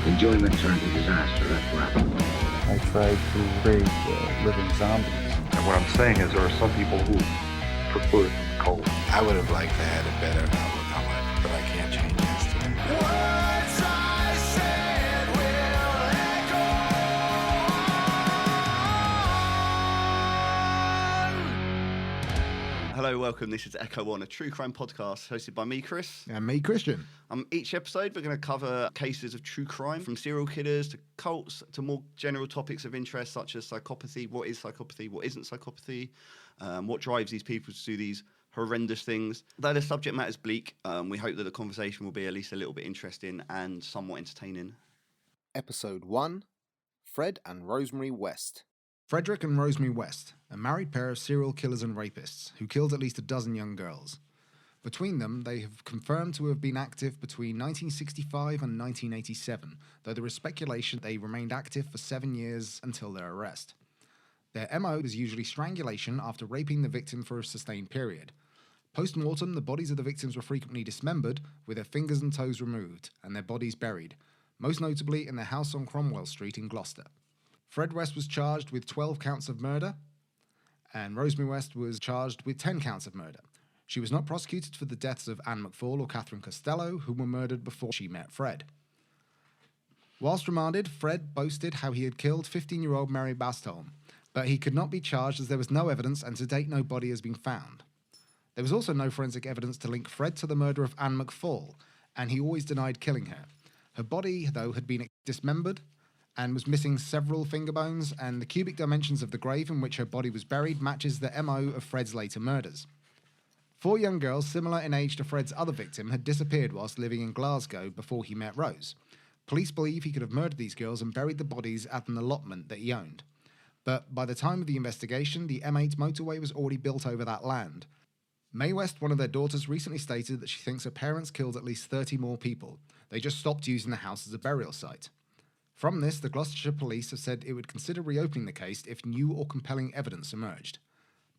Enjoyment turned to disaster. That's what happened. I tried to create living zombies. And what I'm saying is there are some people who prefer it cold. I would have liked to have had a better outlook on life, but I can't change yesterday. Hello, welcome. This is Echo On, a true crime podcast hosted by me, Chris. And me, Christian. Each episode, we're going to cover cases of true crime, from serial killers to cults to more general topics of interest, such as psychopathy. What is psychopathy? What isn't psychopathy? What drives these people to do these horrendous things? Though the subject matter is bleak, we hope that the conversation will be at least a little bit interesting and somewhat entertaining. Episode 1, Fred and Rosemary West. Frederick and Rosemary West, a married pair of serial killers and rapists who killed at least a dozen young girls. Between them, they have confirmed to have been active between 1965 and 1987, though there is speculation they remained active for 7 years until their arrest. Their MO was usually strangulation after raping the victim for a sustained period. Post-mortem, the bodies of the victims were frequently dismembered, with their fingers and toes removed, and their bodies buried, most notably in their house on Cromwell Street in Gloucester. Fred West was charged with 12 counts of murder, and Rosemary West was charged with 10 counts of murder. She was not prosecuted for the deaths of Anne McFall or Catherine Costello, who were murdered before she met Fred. Whilst remanded, Fred boasted how he had killed 15-year-old Mary Bastholm, but he could not be charged as there was no evidence, and to date no body has been found. There was also no forensic evidence to link Fred to the murder of Anne McFall, and he always denied killing her. Her body, though, had been dismembered and was missing several finger bones, and the cubic dimensions of the grave in which her body was buried matches the MO of Fred's later murders. 4 young girls, similar in age to Fred's other victim, had disappeared whilst living in Glasgow before he met Rose. Police believe he could have murdered these girls and buried the bodies at an allotment that he owned. But by the time of the investigation, the M8 motorway was already built over that land. Mae West, one of their daughters, recently stated that she thinks her parents killed at least 30 more people. They just stopped using the house as a burial site. From this, the Gloucestershire Police have said it would consider reopening the case if new or compelling evidence emerged.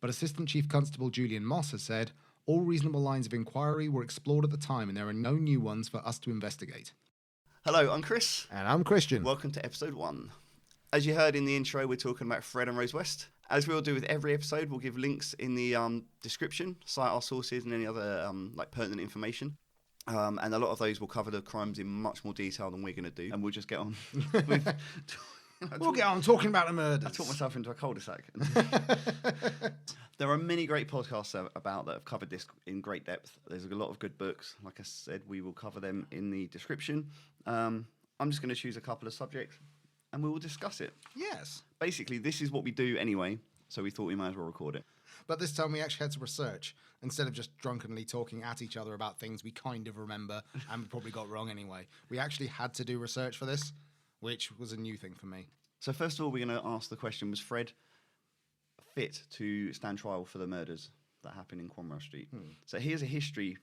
But Assistant Chief Constable Julian Moss has said, all reasonable lines of inquiry were explored at the time and there are no new ones for us to investigate. Hello, I'm Chris. And I'm Christian. Welcome to episode 1. As you heard in the intro, we're talking about Fred and Rose West. As we'll do with every episode, we'll give links in the description, cite our sources and any other pertinent information. And a lot of those will cover the crimes in much more detail than we're going to do. And we'll just get on with... We'll get on talking about the murders. I talked myself into a cul-de-sac. There are many great podcasts about that have covered this in great depth. There's a lot of good books. Like I said, we will cover them in the description. I'm just going to choose a couple of subjects and we will discuss it. Yes. Basically, this is what we do anyway, so we thought we might as well record it. But this time we actually had to research, instead of just drunkenly talking at each other about things we kind of remember and we probably got wrong anyway. We actually had to do research for this, which was a new thing for me. So first of all, we're going to ask the question, was Fred fit to stand trial for the murders that happened in Cromwell Street? So here's a history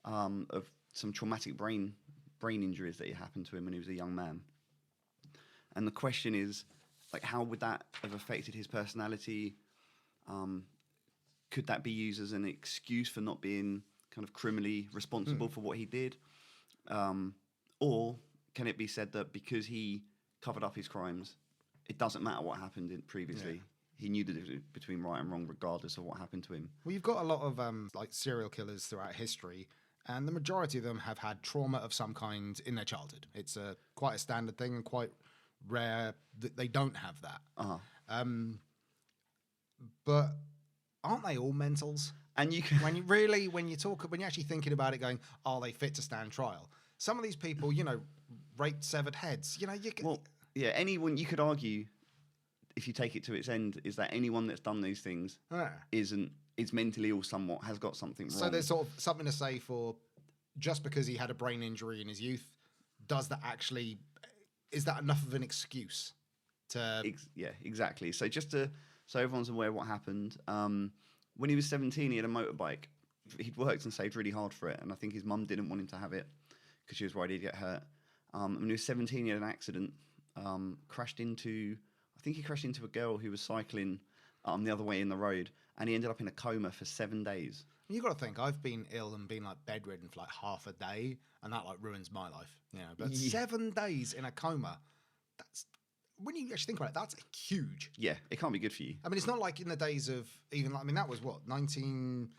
of some traumatic brain injuries that happened to him when he was a young man. And the question is, how would that have affected his personality? Could that be used as an excuse for not being kind of criminally responsible for what he did? Or can it be said that because he covered up his crimes, it doesn't matter what happened previously? Yeah. He knew the difference between right and wrong regardless of what happened to him. Well, you've got a lot of serial killers throughout history, and the majority of them have had trauma of some kind in their childhood. It's quite a standard thing and quite rare that they don't have that. But aren't they all mentals? And you can when you're actually thinking about it, going, are they fit to stand trial? Some of these people, raped severed heads. Anyone, you could argue, if you take it to its end, is that anyone that's done those things is mentally ill somewhat, has got something wrong. So there's sort of something to say for just because he had a brain injury in his youth, is that enough of an excuse to... Yeah, exactly. So so everyone's aware of what happened. When he was 17, he had a motorbike. He'd worked and saved really hard for it, and I think his mum didn't want him to have it because she was worried he'd get hurt. When he was 17, he had an accident, crashed into a girl who was cycling the other way in the road, and he ended up in a coma for 7 days. You got to think, I've been ill and been like bedridden for like half a day, and that like ruins my life. You know, but 7 days in a coma, that's when you actually think about it, that's huge. Yeah, it can't be good for you. I mean, it's not like in the days of even like, I mean, that was what 19.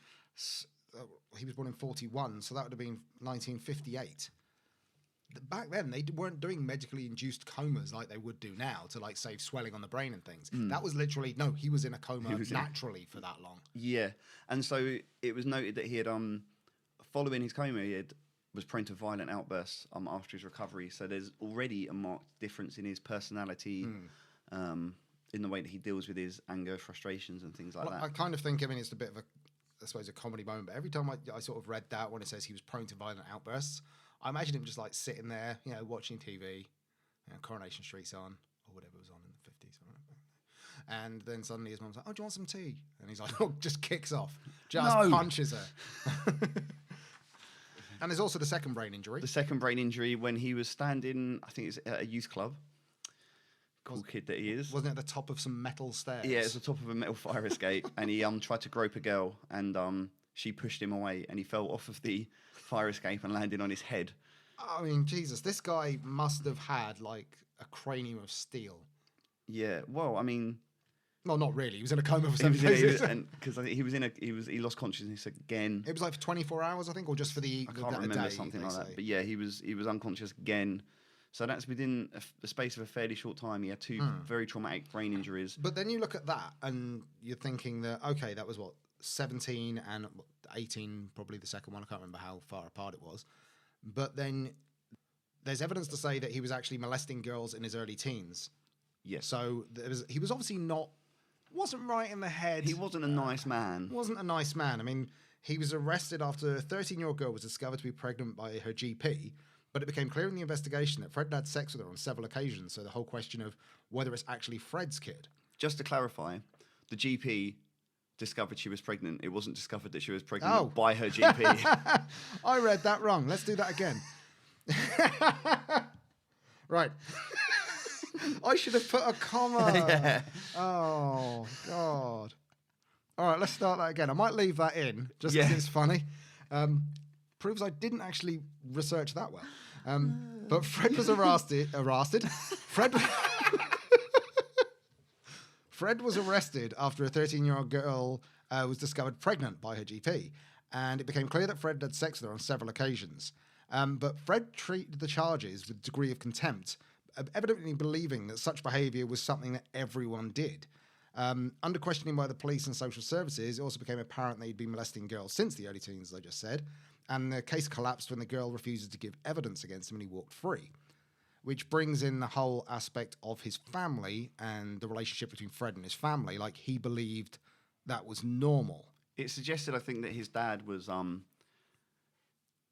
He was born in 41, so that would have been 1958. Back then, they weren't doing medically induced comas like they would do now to like save swelling on the brain and things. That was literally no. He was in a coma naturally for that long. Yeah, and so it was noted that he had following his coma, was prone to violent outbursts after his recovery. So there's already a marked difference in his personality, in the way that he deals with his anger, frustrations, and things like that. I kind of think, I mean, it's a bit of a, I suppose, a comedy moment. But every time I sort of read that when it says he was prone to violent outbursts, I imagine him just like sitting there, you know, watching TV, you know, Coronation Street's on, or whatever was on in the 50s. And then suddenly his mum's like, "Oh, do you want some tea?" And he's like, "Oh," just kicks off, just punches her. And there's also the second brain injury. The second brain injury when he was standing, I think it's at a youth club. Cool kid that he is. Wasn't it at the top of some metal stairs? Yeah, it's the top of a metal fire escape, and he tried to grope a girl, and she pushed him away, and he fell off of the fire escape and landed on his head. I mean, Jesus, this guy must have had like a cranium of steel. Yeah, well, I mean, well, not really. He was in a coma for 7 days. Because he lost consciousness again. It was like for 24 hours, I think, or just for the I can't remember, something like that. But yeah, he was unconscious again. So that's within the space of a fairly short time. He had two very traumatic brain injuries. But then you look at that and you're thinking that, okay, that was what, 17 and 18, probably the second one. I can't remember how far apart it was. But then there's evidence to say that he was actually molesting girls in his early teens. Yes. So he was obviously wasn't right in the head. He wasn't a nice man. Wasn't a nice man. I mean, he was arrested after a 13-year-old girl was discovered to be pregnant by her GP. But it became clear in the investigation that Fred had sex with her on several occasions. So the whole question of whether it's actually Fred's kid. Just to clarify, the GP discovered she was pregnant. It wasn't discovered that she was pregnant by her GP. I read that wrong. Let's do that again. Right. I should have put a comma. Yeah. Oh, God. All right, let's start that again. I might leave that in just because it's funny. Proves I didn't actually research that well. But Fred was arrested. Fred was arrested after a 13-year-old girl was discovered pregnant by her GP. And it became clear that Fred had sex with her on several occasions. But Fred treated the charges with a degree of contempt, evidently believing that such behaviour was something that everyone did. Under questioning by the police and social services, it also became apparent that he'd been molesting girls since the early teens, as I just said. And the case collapsed when the girl refused to give evidence against him and he walked free. Which brings in the whole aspect of his family and the relationship between Fred and his family. Like, he believed that was normal. It suggested, I think, that his dad was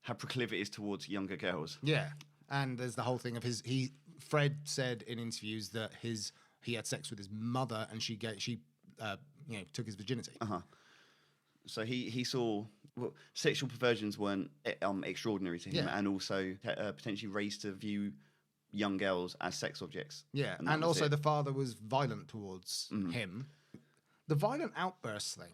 had proclivities towards younger girls. Yeah. And there's the whole thing of Fred said in interviews that he had sex with his mother and she took his virginity. So he saw sexual perversions weren't extraordinary to him, and also potentially raised to view young girls as sex objects. Yeah, and also the father was violent towards him. The violent outbursts thing.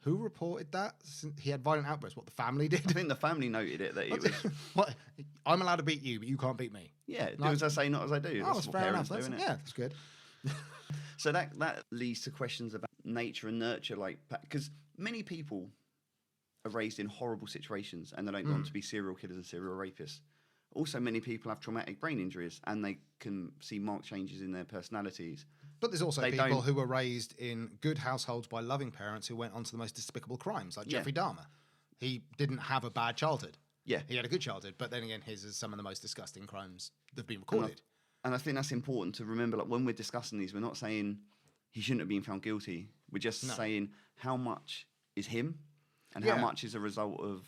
Who reported that? He had violent outbursts. What, the family did? I think the family noted it, that it was... What? I'm allowed to beat you, but you can't beat me. Yeah, do as I say, not as I do. That's what fair parents enough. do, isn't it? Yeah, that's good. So that leads to questions about nature and nurture, like, because many people are raised in horrible situations and they don't go on to be serial killers and serial rapists. Also, many people have traumatic brain injuries and they can see marked changes in their personalities. But there's also people who were raised in good households by loving parents who went on to the most despicable crimes, like Geoffrey Dahmer. He didn't have a bad childhood. Yeah. He had a good childhood, but then again, his is some of the most disgusting crimes that have been recorded. And I think that's important to remember, like, when we're discussing these, we're not saying he shouldn't have been found guilty. We're just saying how much is him and how much is a result of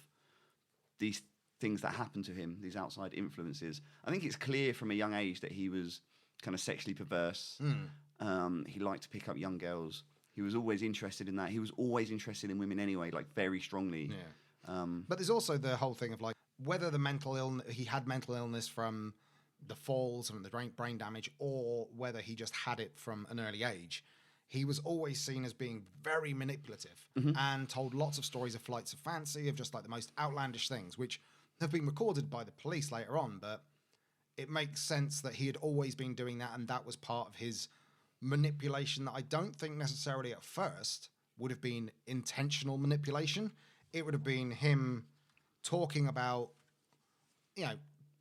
these things that happen to him, these outside influences. I think it's clear from a young age that he was kind of sexually perverse. He liked to pick up young girls. He was always interested in that. He was always interested in women anyway, like, very strongly. Yeah. But there's also the whole thing of, like, whether the mental illness, he had mental illness from the falls and the brain damage, or whether he just had it from an early age. he was always seen as being very manipulative and told lots of stories of flights of fancy, of just like the most outlandish things, which have been recorded by the police later on. But it makes sense that he had always been doing that, and that was part of his manipulation that I don't think necessarily at first would have been intentional manipulation. It would have been him talking about,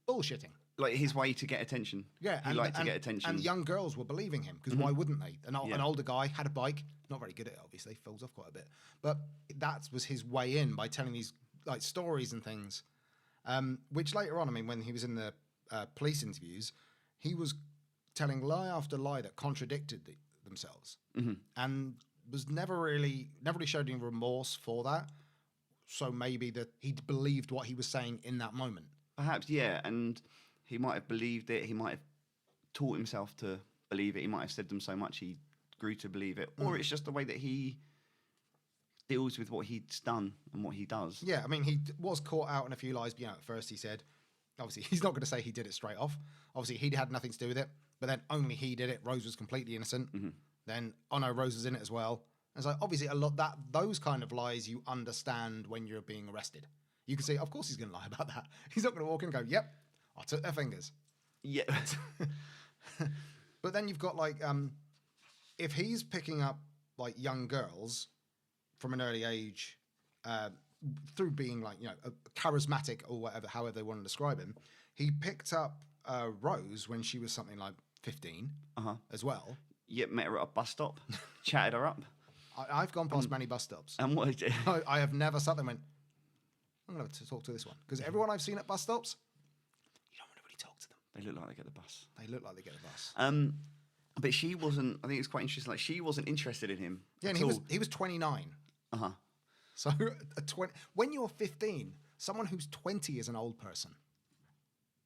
bullshitting. Like his way to get attention. Yeah, he liked to get attention. And young girls were believing him, because why wouldn't they? An older guy had a bike, not very good at it, obviously, falls off quite a bit. But that was his way in, by telling these like stories and things, which later on, I mean, when he was in the police interviews, he was telling lie after lie that contradicted themselves, and was never really showed any remorse for that. So maybe that he believed what he was saying in that moment. Perhaps, yeah, and he might have believed it. He might have taught himself to believe it. He might have said them so much he grew to believe it. Or it's just the way that he deals with what he's done and what he does. Yeah, I mean, he was caught out in a few lies. At first he said, obviously, he's not going to say he did it straight off. Obviously, he had nothing to do with it. But then only he did it. Rose was completely innocent. Then, oh no, Rose was in it as well. And so obviously those kind of lies you understand when you're being arrested. You can say, of course he's going to lie about that. He's not going to walk in and go, yep, I took their fingers. Yeah. But then you've got like, if he's picking up like young girls from an early age, through being like, charismatic or whatever, however they want to describe him, he picked up Rose when she was something like 15 as well. Yep, met her at a bus stop, chatted her up. I've gone past many bus stops. And what did I have never sat there and went, I'm going to talk to this one. Because everyone I've seen at bus stops, you don't want to really talk to them. They look like they get the bus. They look like they get the bus. But she wasn't, I think it's quite interesting, like she wasn't interested in him. Yeah, and he was 29. So when you're 15, someone who's 20 is an old person.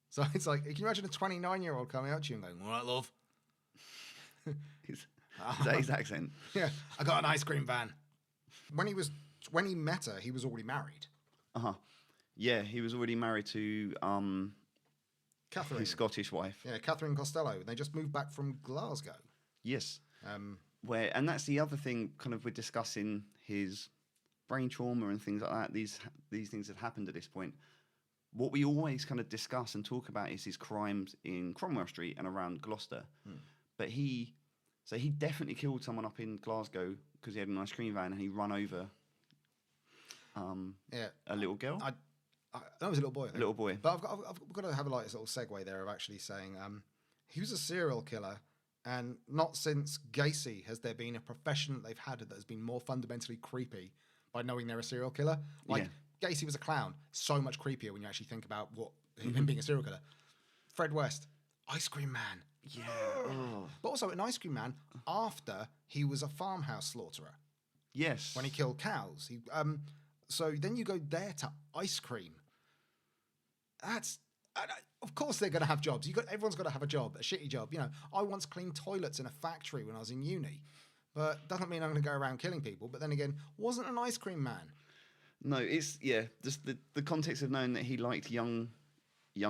So it's like, can you imagine a 29-year-old coming out to you and going, all right, love? Is that his accent? Yeah, I got an ice cream van. When he met her, he was already married. Yeah, he was already married to Catherine, his Scottish wife. Yeah, Catherine Costello. They just moved back from Glasgow. Yes. And that's the other thing, kind of, we're discussing his brain trauma and things like that. These things have happened at this point. What we always kind of discuss and talk about is his crimes in Cromwell Street and around Gloucester. But he definitely killed someone up in Glasgow because he had an ice cream van and he run over a little girl. That was a little boy. I think. Little boy. But I've got to have a little segue there of actually saying he was a serial killer, and not since Gacy has there been a profession that they've had that has been more fundamentally creepy by knowing they're a serial killer. Like Gacy was a clown, so much creepier when you actually think about him being a serial killer. Fred West, Ice Cream Man. Yeah. But also an Ice Cream Man after he was a farmhouse slaughterer. Yes. When he killed cows. So then you go there to ice cream. Of course they're going to have jobs. Everyone's got to have a job, a shitty job. I once cleaned toilets in a factory when I was in uni, but doesn't mean I'm going to go around killing people. But then again, wasn't an ice cream man. No, it's just the context of knowing that he liked young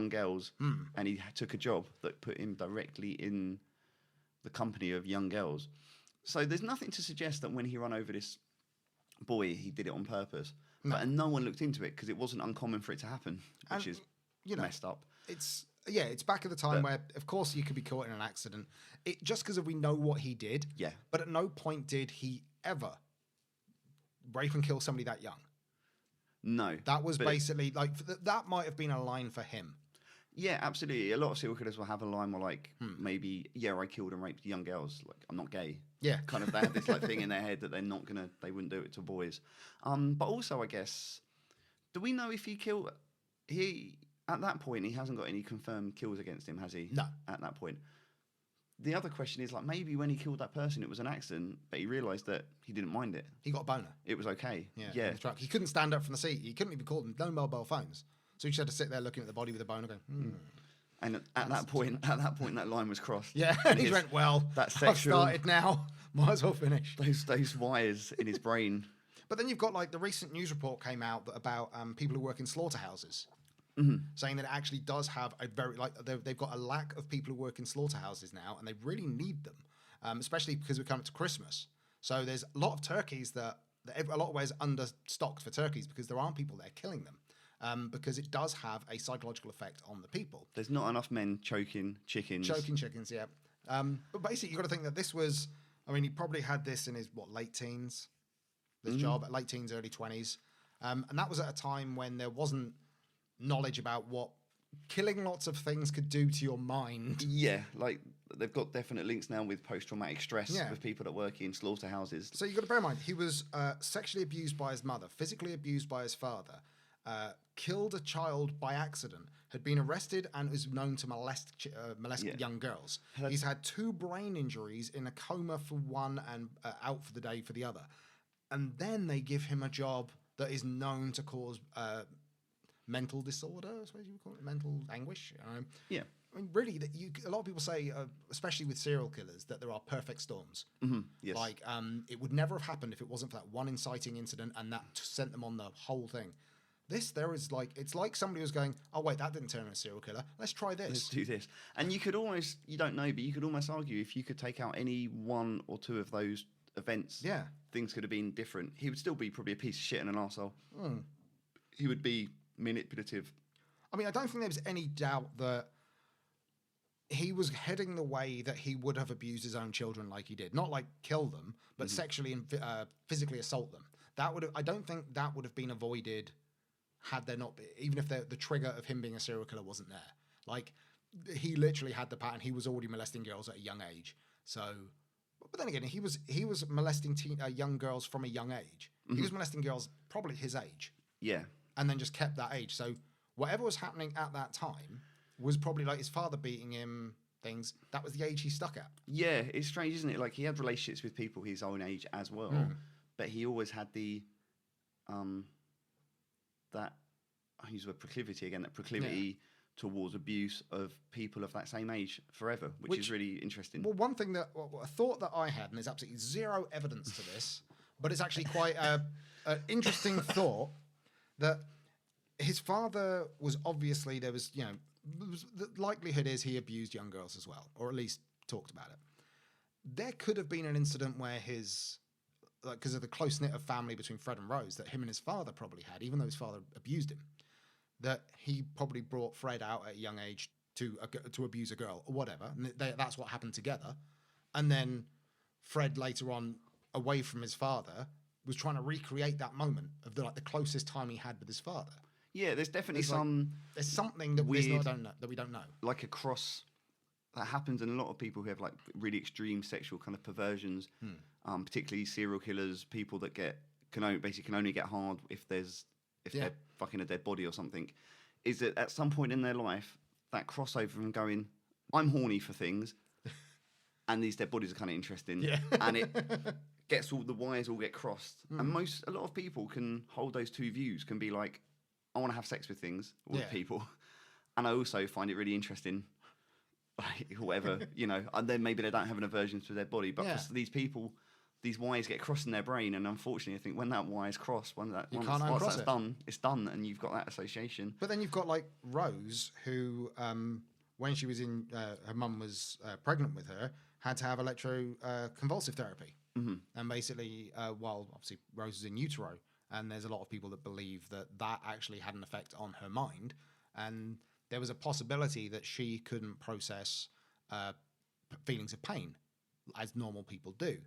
girls and he took a job that put him directly in the company of young girls. So there's nothing to suggest that when he ran over this boy, he did it on purpose. No. But no one looked into it because it wasn't uncommon for it to happen, which is messed up. It's back at the time where, of course, you could be caught in an accident. Just because we know what he did. Yeah. But at no point did he ever rape and kill somebody that young. No. That was basically like that might have been a line for him. Yeah, absolutely. A lot of serial killers will have a line where like maybe I killed and raped young girls. Like I'm not gay. Yeah, kind of they have this like thing in their head that they wouldn't do it to boys. But also I guess, do we know if he at that point he hasn't got any confirmed kills against him, has he? No. At that point. The other question is like maybe when he killed that person it was an accident, but he realised that he didn't mind it. He got a boner. It was okay. Yeah. He couldn't stand up from the seat. He couldn't even call them. No mobile phones. So he just had to sit there looking at the body with a boner going, And at that point, that line was crossed. Yeah, and he went, well, I've started now. Might as well finish. Those wires in his brain. But then you've got like the recent news report came out about people who work in slaughterhouses, saying that it actually does have a very they've got a lack of people who work in slaughterhouses now, and they really need them. especially because we're coming to Christmas. So there's a lot of turkeys that a lot of ways understocked for turkeys because there aren't people there killing them. Because it does have a psychological effect on the people. There's not enough men choking chickens. Choking chickens, yeah. But basically, you've got to think that this was, I mean, he probably had this in his, late teens? This job, late teens, early 20s. And that was at a time when there wasn't knowledge about what killing lots of things could do to your mind. Yeah, like they've got definite links now with post-traumatic stress with people that work in slaughterhouses. So you've got to bear in mind, he was sexually abused by his mother, physically abused by his father, killed a child by accident, had been arrested and is known to molest young girls. He's had 2 brain injuries, in a coma for one and out for the day for the other. And then they give him a job that is known to cause mental disorder, I suppose you would call it, mental anguish. Yeah. I mean, really, a lot of people say, especially with serial killers, that there are perfect storms. Mm-hmm. Yes. Like, it would never have happened if it wasn't for that one inciting incident and that sent them on the whole thing. It's like somebody was going, oh, wait, that didn't turn into a serial killer. Let's try this. Let's do this. And you don't know, but you could almost argue if you could take out any 1 or 2 of those events, things could have been different. He would still be probably a piece of shit and an arsehole. He would be manipulative. I mean, I don't think there was any doubt that he was heading the way that he would have abused his own children like he did. Not like kill them, but sexually and physically assault them. I don't think that would have been avoided had there not been, even if the trigger of him being a serial killer wasn't there. Like, he literally had the pattern. He was already molesting girls at a young age. So, but then again, he was molesting young girls from a young age. He was molesting girls probably his age. Yeah. And then just kept that age. So whatever was happening at that time was probably like his father beating him, things. That was the age he stuck at. Yeah, it's strange, isn't it? Like, he had relationships with people his own age as well, but he always had the that, I use the word proclivity again, that proclivity towards abuse of people of that same age forever, which is really interesting. Well, one thing a thought that I had, and there's absolutely zero evidence to this, but it's actually quite an interesting thought, that his father was obviously, the likelihood is he abused young girls as well, or at least talked about it. There could have been an incident where because of the close-knit of family between Fred and Rose that him and his father probably had, even though his father abused him, that he probably brought Fred out at a young age to abuse a girl or whatever, and that's what happened together. And then Fred later on, away from his father, was trying to recreate that moment of the closest time he had with his father. Yeah, there's definitely there's something that we don't know. Like a cross that happens in a lot of people who have like really extreme sexual kind of perversions, particularly serial killers, people that can only get hard if they're fucking a dead body or something. Is that at some point in their life, that crossover from going, I'm horny for things, and these dead bodies are kind of interesting, and it gets all the wires all get crossed, and a lot of people can hold those 2 views, can be like, I want to have sex with things, with people, and I also find it really interesting, like whatever, and then maybe they don't have an aversion to their body, but for these people, these wires get crossed in their brain, and unfortunately, I think when that wire's crossed, once that's done, it's done, and you've got that association. But then you've got like Rose, who, when she was her mum was pregnant with her, had to have electroconvulsive therapy. And basically, while obviously Rose is in utero, and there's a lot of people that believe that actually had an effect on her mind, and there was a possibility that she couldn't process feelings of pain as normal people do.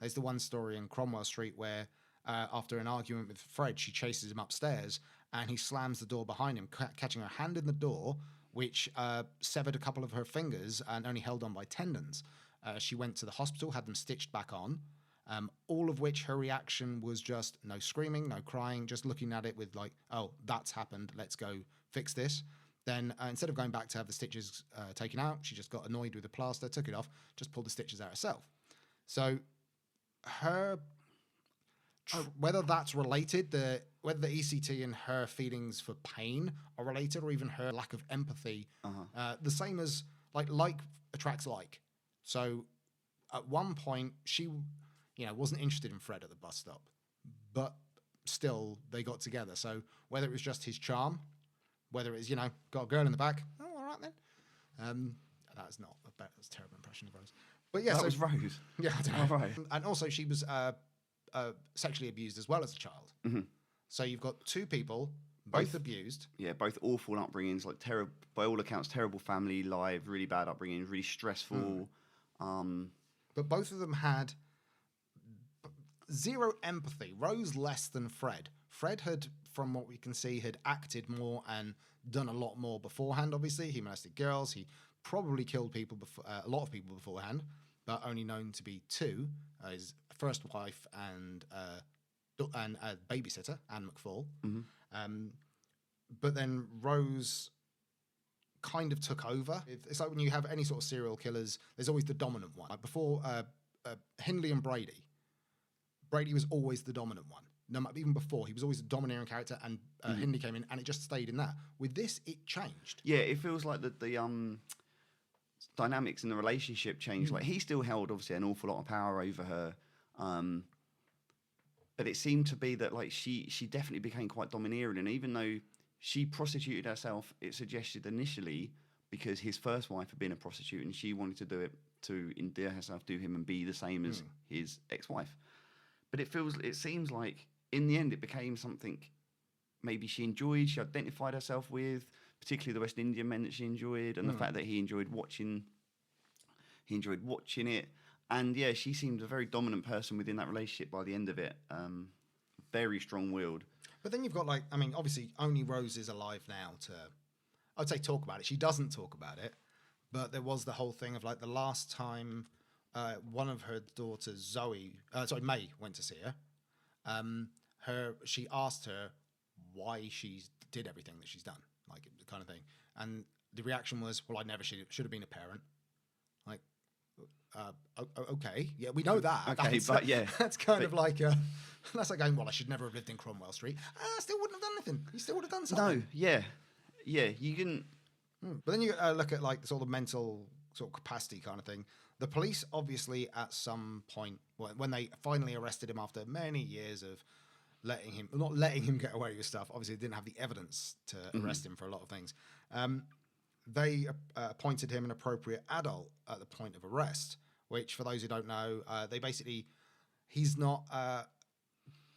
There's the one story in Cromwell Street where after an argument with Fred, she chases him upstairs and he slams the door behind him, catching her hand in the door, which severed a couple of her fingers and only held on by tendons. She went to the hospital, had them stitched back on, all of which her reaction was just no screaming, no crying, just looking at it with like, oh, that's happened, let's go fix this. Then instead of going back to have the stitches taken out, she just got annoyed with the plaster, took it off, just pulled the stitches out herself. So whether that's related, whether the ECT and her feelings for pain are related, or even her lack of empathy, the same as like attracts like. So at one point, she wasn't interested in Fred at the bus stop, but still they got together. So whether it was just his charm, whether it's, got a girl in the back, oh, all right then. That's a terrible impression of Rose. But yeah, that so was Rose. yeah, I don't know. Right. And also she was sexually abused as well as a child. Mm-hmm. So you've got two people, both abused. Yeah, both awful upbringings, like terrible, by all accounts, terrible family life, really bad upbringing, really stressful. But both of them had zero empathy. Rose less than Fred. Fred had, from what we can see, had acted more and done a lot more beforehand. Obviously, he molested girls. He probably killed people, a lot of people beforehand, but only known to be two: his first wife and a babysitter, Anne McFall. But then Rose kind of took over. It's like when you have any sort of serial killers, there's always the dominant one. Like before Hindley and Brady was always the dominant one. No, even before, he was always a domineering character, and Hindley came in, and it just stayed in that. With this, it changed. Yeah, it feels like the dynamics in the relationship changed. Like he still held obviously an awful lot of power over her, but it seemed to be that like she definitely became quite domineering, and even though she prostituted herself, it suggested initially because his first wife had been a prostitute, and she wanted to do it to endear herself to him and be the same as his ex-wife. But it seems like in the end it became something maybe she enjoyed, she identified herself with, particularly the West Indian men that she enjoyed, and the fact that he enjoyed watching it. And yeah, she seemed a very dominant person within that relationship by the end of it. Very strong-willed. But then you've got obviously only Rose is alive now to, I'd say, talk about it. She doesn't talk about it, but there was the whole thing of like the last time one of her daughters, May, went to see her. She asked her why she did everything that she's done, like the kind of thing, and the reaction was, "Well, I never should have been a parent." Like, okay, yeah, we know that. Okay, but yeah, that's kind of like that's like going, "Well, I should never have lived in Cromwell Street." I still wouldn't have done anything. You still would have done something. No, yeah, you can. But then you look at like the sort of mental sort of capacity kind of thing. The police obviously at some point, when they finally arrested him after many years of not letting him get away with stuff, obviously they didn't have the evidence to arrest him for a lot of things. They appointed him an appropriate adult at the point of arrest, which for those who don't know, he's not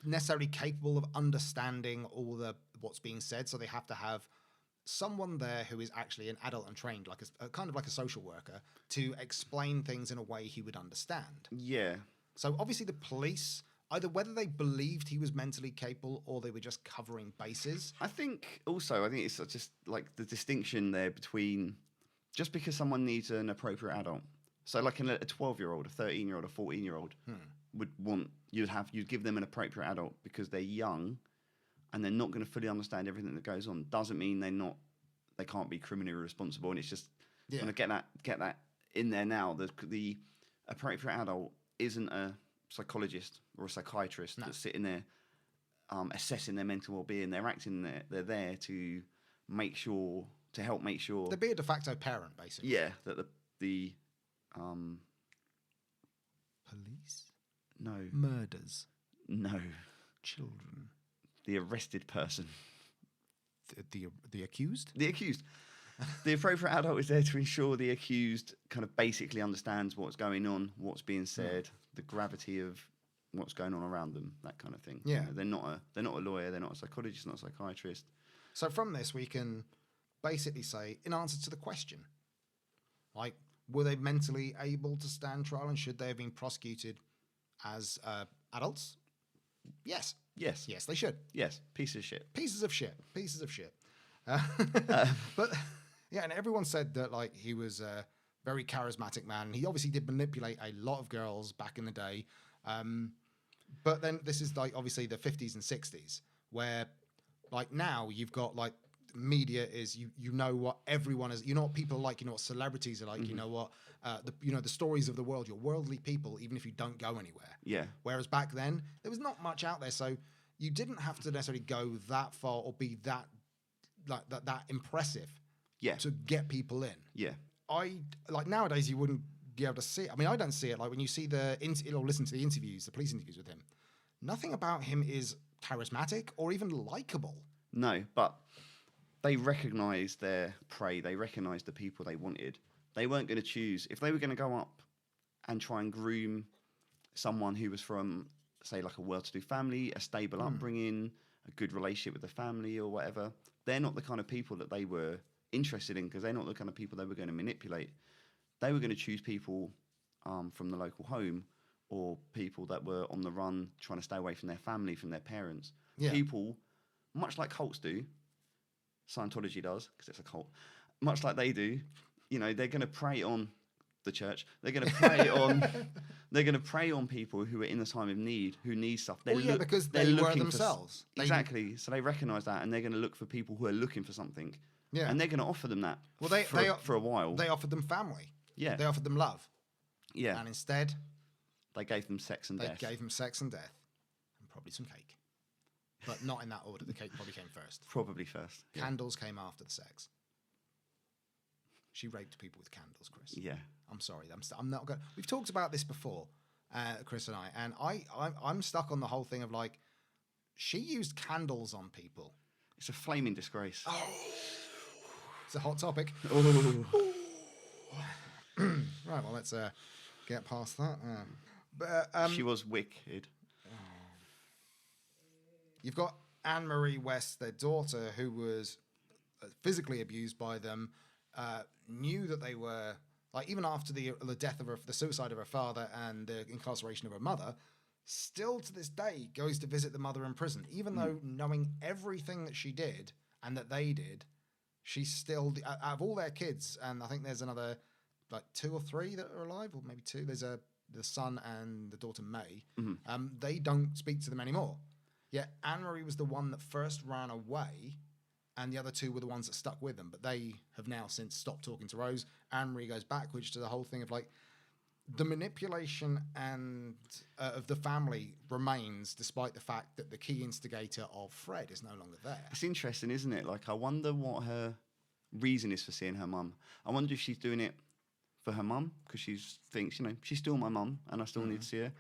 necessarily capable of understanding all what's being said, so they have to have someone there who is actually an adult and trained, like a kind of like a social worker, to explain things in a way he would understand. Yeah. So obviously the police, either whether they believed he was mentally capable or they were just covering bases. I think it's just like the distinction there between just because someone needs an appropriate adult. So like a 12-year-old, a 13-year-old, a 14-year-old would want, you'd give them an appropriate adult because they're young and they're not going to fully understand everything that goes on. Doesn't mean they can't be criminally responsible. And it's just going to get that in there now. The appropriate adult isn't a psychologist or a psychiatrist that's sitting there assessing their mental well-being. They're there to help make sure They'd be a de facto parent, basically. Yeah, that the police? No. Murders? No. Children? The arrested person. The accused? The accused. The appropriate adult is there to ensure the accused kind of basically understands what's going on, what's being said, the gravity of what's going on around them, that kind of thing. Yeah. They're not a lawyer, they're not a psychologist, not a psychiatrist. So from this, we can basically say, in answer to the question, like, were they mentally able to stand trial and should they have been prosecuted as adults? Yes. Yes. Yes, they should. Yes. Pieces of shit. Pieces of shit. But yeah, and everyone said that like he was a very charismatic man. He obviously did manipulate a lot of girls back in the day. But then this is like obviously the 50s and 60s where like now you've got like media is you know what everyone is, you know what people are like, you know what celebrities are like, you know what the stories of the world, you're worldly people even if you don't go anywhere. Yeah. Whereas back then there was not much out there, so you didn't have to necessarily go that far or be that impressive to get people in. Yeah. I like nowadays you wouldn't be able to see it. I mean, I don't see it like when you see or listen to the interviews, the police interviews with him. Nothing about him is charismatic or even likable. No, but they recognised their prey. They recognised the people they wanted. They weren't going to choose. If they were going to go up and try and groom someone who was from, say, like a well-to-do family, a stable upbringing, a good relationship with the family or whatever. They're not the kind of people that they were interested in, because they're not the kind of people they were going to manipulate. They were going to choose people from the local home, or people that were on the run trying to stay away from their family, from their parents. Yeah. People, much like cults do, Scientology does, because it's a cult, much like they do, you know, they're going to prey on the church. They're going to prey on... They're going to prey on people who are in the time of need, who need stuff. Because they were themselves. Exactly. So they recognise that, and they're going to look for people who are looking for something. Yeah. And they're going to offer them that. Well, they for a while. They offered them family. Yeah. They offered them love. Yeah. And instead, they gave them sex and death. They gave them sex and death, and probably some cake, but not in that order. The cake probably came first. Probably first. Yeah. Candles came after the sex. She raped people with candles, Chris. Yeah. I'm sorry. I'm not going. We've talked about this before, Chris and I, and I'm stuck on the whole thing of like, she used candles on people. It's a flaming disgrace. Oh, it's a hot topic. Right. Well, let's get past that. But she was wicked. You've got Annmarie West, their daughter, who was physically abused by them. Knew that they were, like, even after the death of the suicide of her father and the incarceration of her mother, still to this day goes to visit the mother in prison, even though knowing everything that she did and that they did, she's still, out of all their kids, and I think there's another like 2 or 3 that are alive, or maybe 2. There's the son and the daughter May. They don't speak to them anymore. Yet Annmarie was the one that first ran away, and the other 2 were the ones that stuck with them. But they have now since stopped talking to Rose. Annmarie goes backwards to the whole thing of like, the manipulation and of the family remains, despite the fact that the key instigator of Fred is no longer there. It's interesting, isn't it? Like, I wonder what her reason is for seeing her mum. I wonder if she's doing it for her mum, because she thinks, you know, she's still my mum and I still need to see her.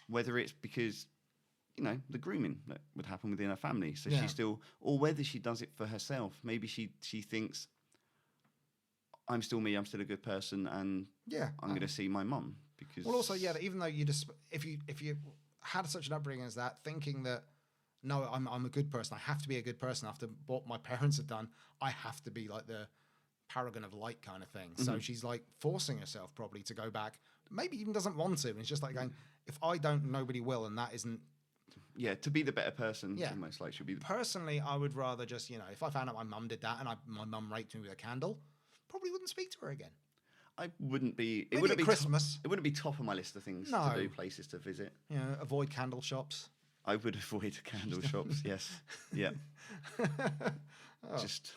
Whether it's because, you know, the grooming that would happen within her family. So she still, or whether she does it for herself. Maybe she thinks, I'm still me, I'm still a good person, and I'm going to see my mum. Because well, also, even though you just, if you had such an upbringing as that, thinking that, no, I'm a good person, I have to be a good person after what my parents have done, I have to be like the paragon of light kind of thing. So she's like forcing herself probably to go back, maybe even doesn't want to, and it's just like going, if I don't, nobody will, and that isn't... Yeah, to be the better person, almost like she'll be... Personally, I would rather just, if I found out my mum did that and my mum raped me with a candle, probably wouldn't speak to her again. I wouldn't be... Maybe at Christmas. It wouldn't be top of my list of things to do, places to visit. Avoid candle shops. I would avoid candle shops, yes. Yeah. Just...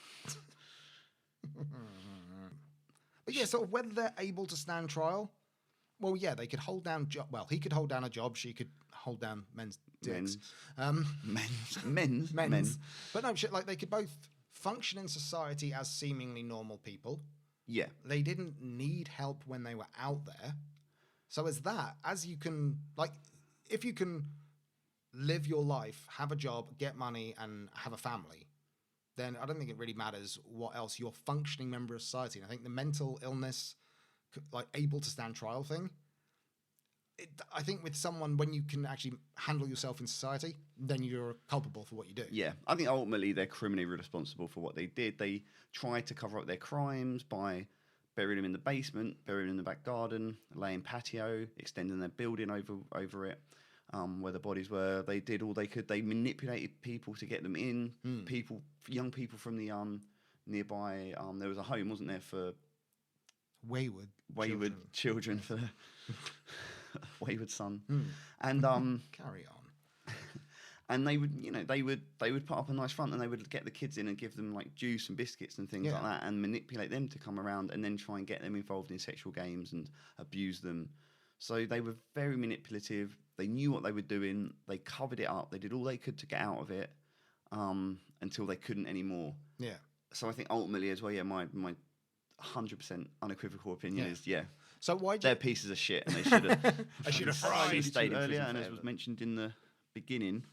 But yeah, sort of whether they're able to stand trial, well, yeah, they could hold down... Well, he could hold down a job, she could hold down men's dicks. Men's. But no, like, they could both function in society as seemingly normal people. Yeah. They didn't need help when they were out there. So as you can, like, if you can live your life, have a job, get money, and have a family, then I don't think it really matters what else. You're a functioning member of society. And I think the mental illness, like, able to stand trial thing, I think with someone, when you can actually handle yourself in society, then you're culpable for what you do. Yeah, I think ultimately they're criminally responsible for what they did. They tried to cover up their crimes by burying them in the basement, burying them in the back garden, laying patio, extending their building over it, where the bodies were. They did all they could. They manipulated people to get them in. Young people from the nearby. There was a home, wasn't there, for wayward children for wayward son, and carry on. And they would put up a nice front, and they would get the kids in and give them like juice and biscuits and things like that, and manipulate them to come around, and then try and get them involved in sexual games and abuse them. So they were very manipulative. They knew what they were doing. They covered it up. They did all they could to get out of it, until they couldn't anymore. Yeah. So I think ultimately as well, my 100% unequivocal opinion is So why they're pieces of shit, and they should have. I should have fried stayed earlier, and as was mentioned in the beginning,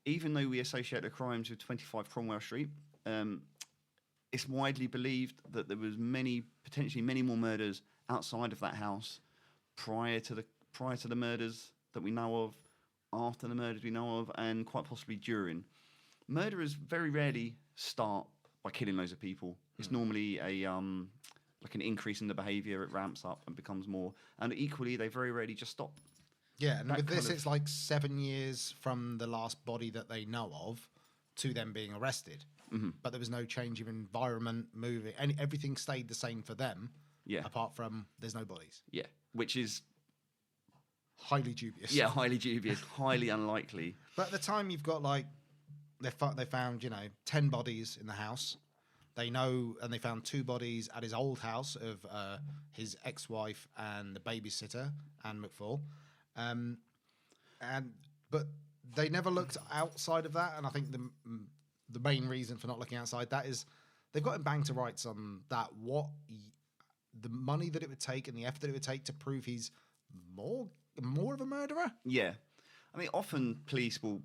even though we associate the crimes with 25 Cromwell Street, it's widely believed that there was potentially many more murders outside of that house, prior to the murders that we know of, after the murders we know of, and quite possibly during. Murderers very rarely start by killing loads of people. It's normally a like an increase in the behaviour. It ramps up and becomes more. And equally, they very rarely just stop. Yeah, and That with this, kind of- it's like 7 years from the last body that they know of to them being arrested. Mm-hmm. But there was no change of environment, moving, and everything stayed the same for them. Yeah. Apart from there's no bodies. Yeah, which is Highly dubious. highly dubious, highly unlikely. But at the time, you've got like they found 10 bodies in the house. They know, and they found 2 bodies at his old house of his ex-wife and the babysitter, Anne McFall. But they never looked outside of that, and I think the main reason for not looking outside that is they've got him banged to rights on that. The money that it would take and the effort that it would take to prove he's more of a murderer. Yeah, I mean, often police will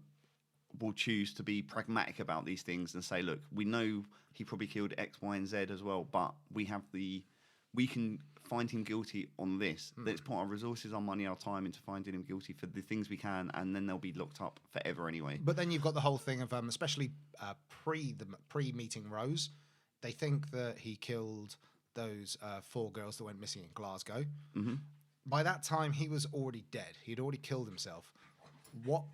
choose to be pragmatic about these things and say, look, we know he probably killed X, Y, and Z as well, but we can find him guilty on this. Let's put our resources, our money, our time into finding him guilty for the things we can, and then they'll be locked up forever anyway. But then you've got the whole thing of, especially pre-meeting Rose, they think that he killed those 4 girls that went missing in Glasgow. Mm-hmm. By that time, he was already dead. He'd already killed himself. What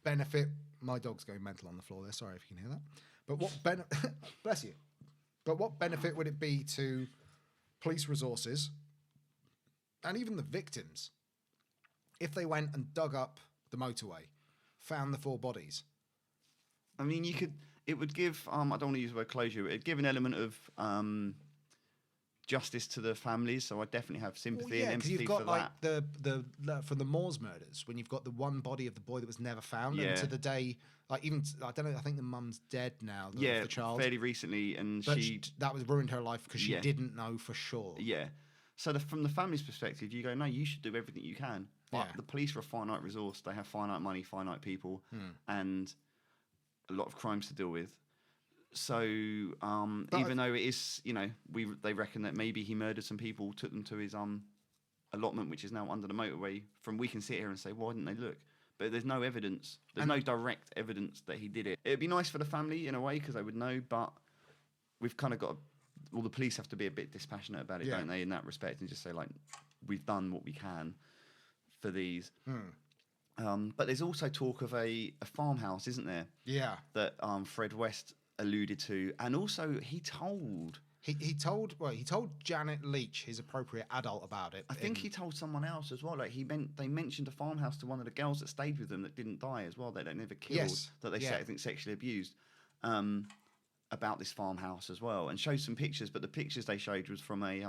benefit? My dog's going mental on the floor there. Sorry if you can hear that. But what bless you. But what benefit would it be to police resources and even the victims if they went and dug up the motorway, found the 4 bodies? I mean, it would give, I don't want to use the word closure, it'd give an element of justice to the families, so I definitely have sympathy and empathy you've got for like that. the from the Moors murders, when you've got the one body of the boy that was never found, and to the day, like even I don't know, I think the mum's dead now. The child fairly recently, and but that was ruined her life because she Yeah. didn't know for sure. Yeah. So from the family's perspective, you go, no, you should do everything you can. But Yeah. the police are a finite resource. They have finite money, finite people, and a lot of crimes to deal with. So even though it is, they reckon that maybe he murdered some people, took them to his allotment, which is now under the motorway. We can sit here and say, why didn't they look? But there's no evidence. There's no direct evidence that he did it. It'd be nice for the family in a way because they would know, but we've kind of got. The police have to be a bit dispassionate about it, don't they? In that respect, and just say like, we've done what we can for these. But there's also talk of a farmhouse, isn't there? Yeah. That Fred West alluded to, and also he told Janet Leach, his appropriate adult, about it. I think he told someone else as well. Like they mentioned a farmhouse to one of the girls that stayed with them that didn't die as well. That they never killed. Yes. That they I think sexually abused. About this farmhouse as well, and showed some pictures. But the pictures they showed was from a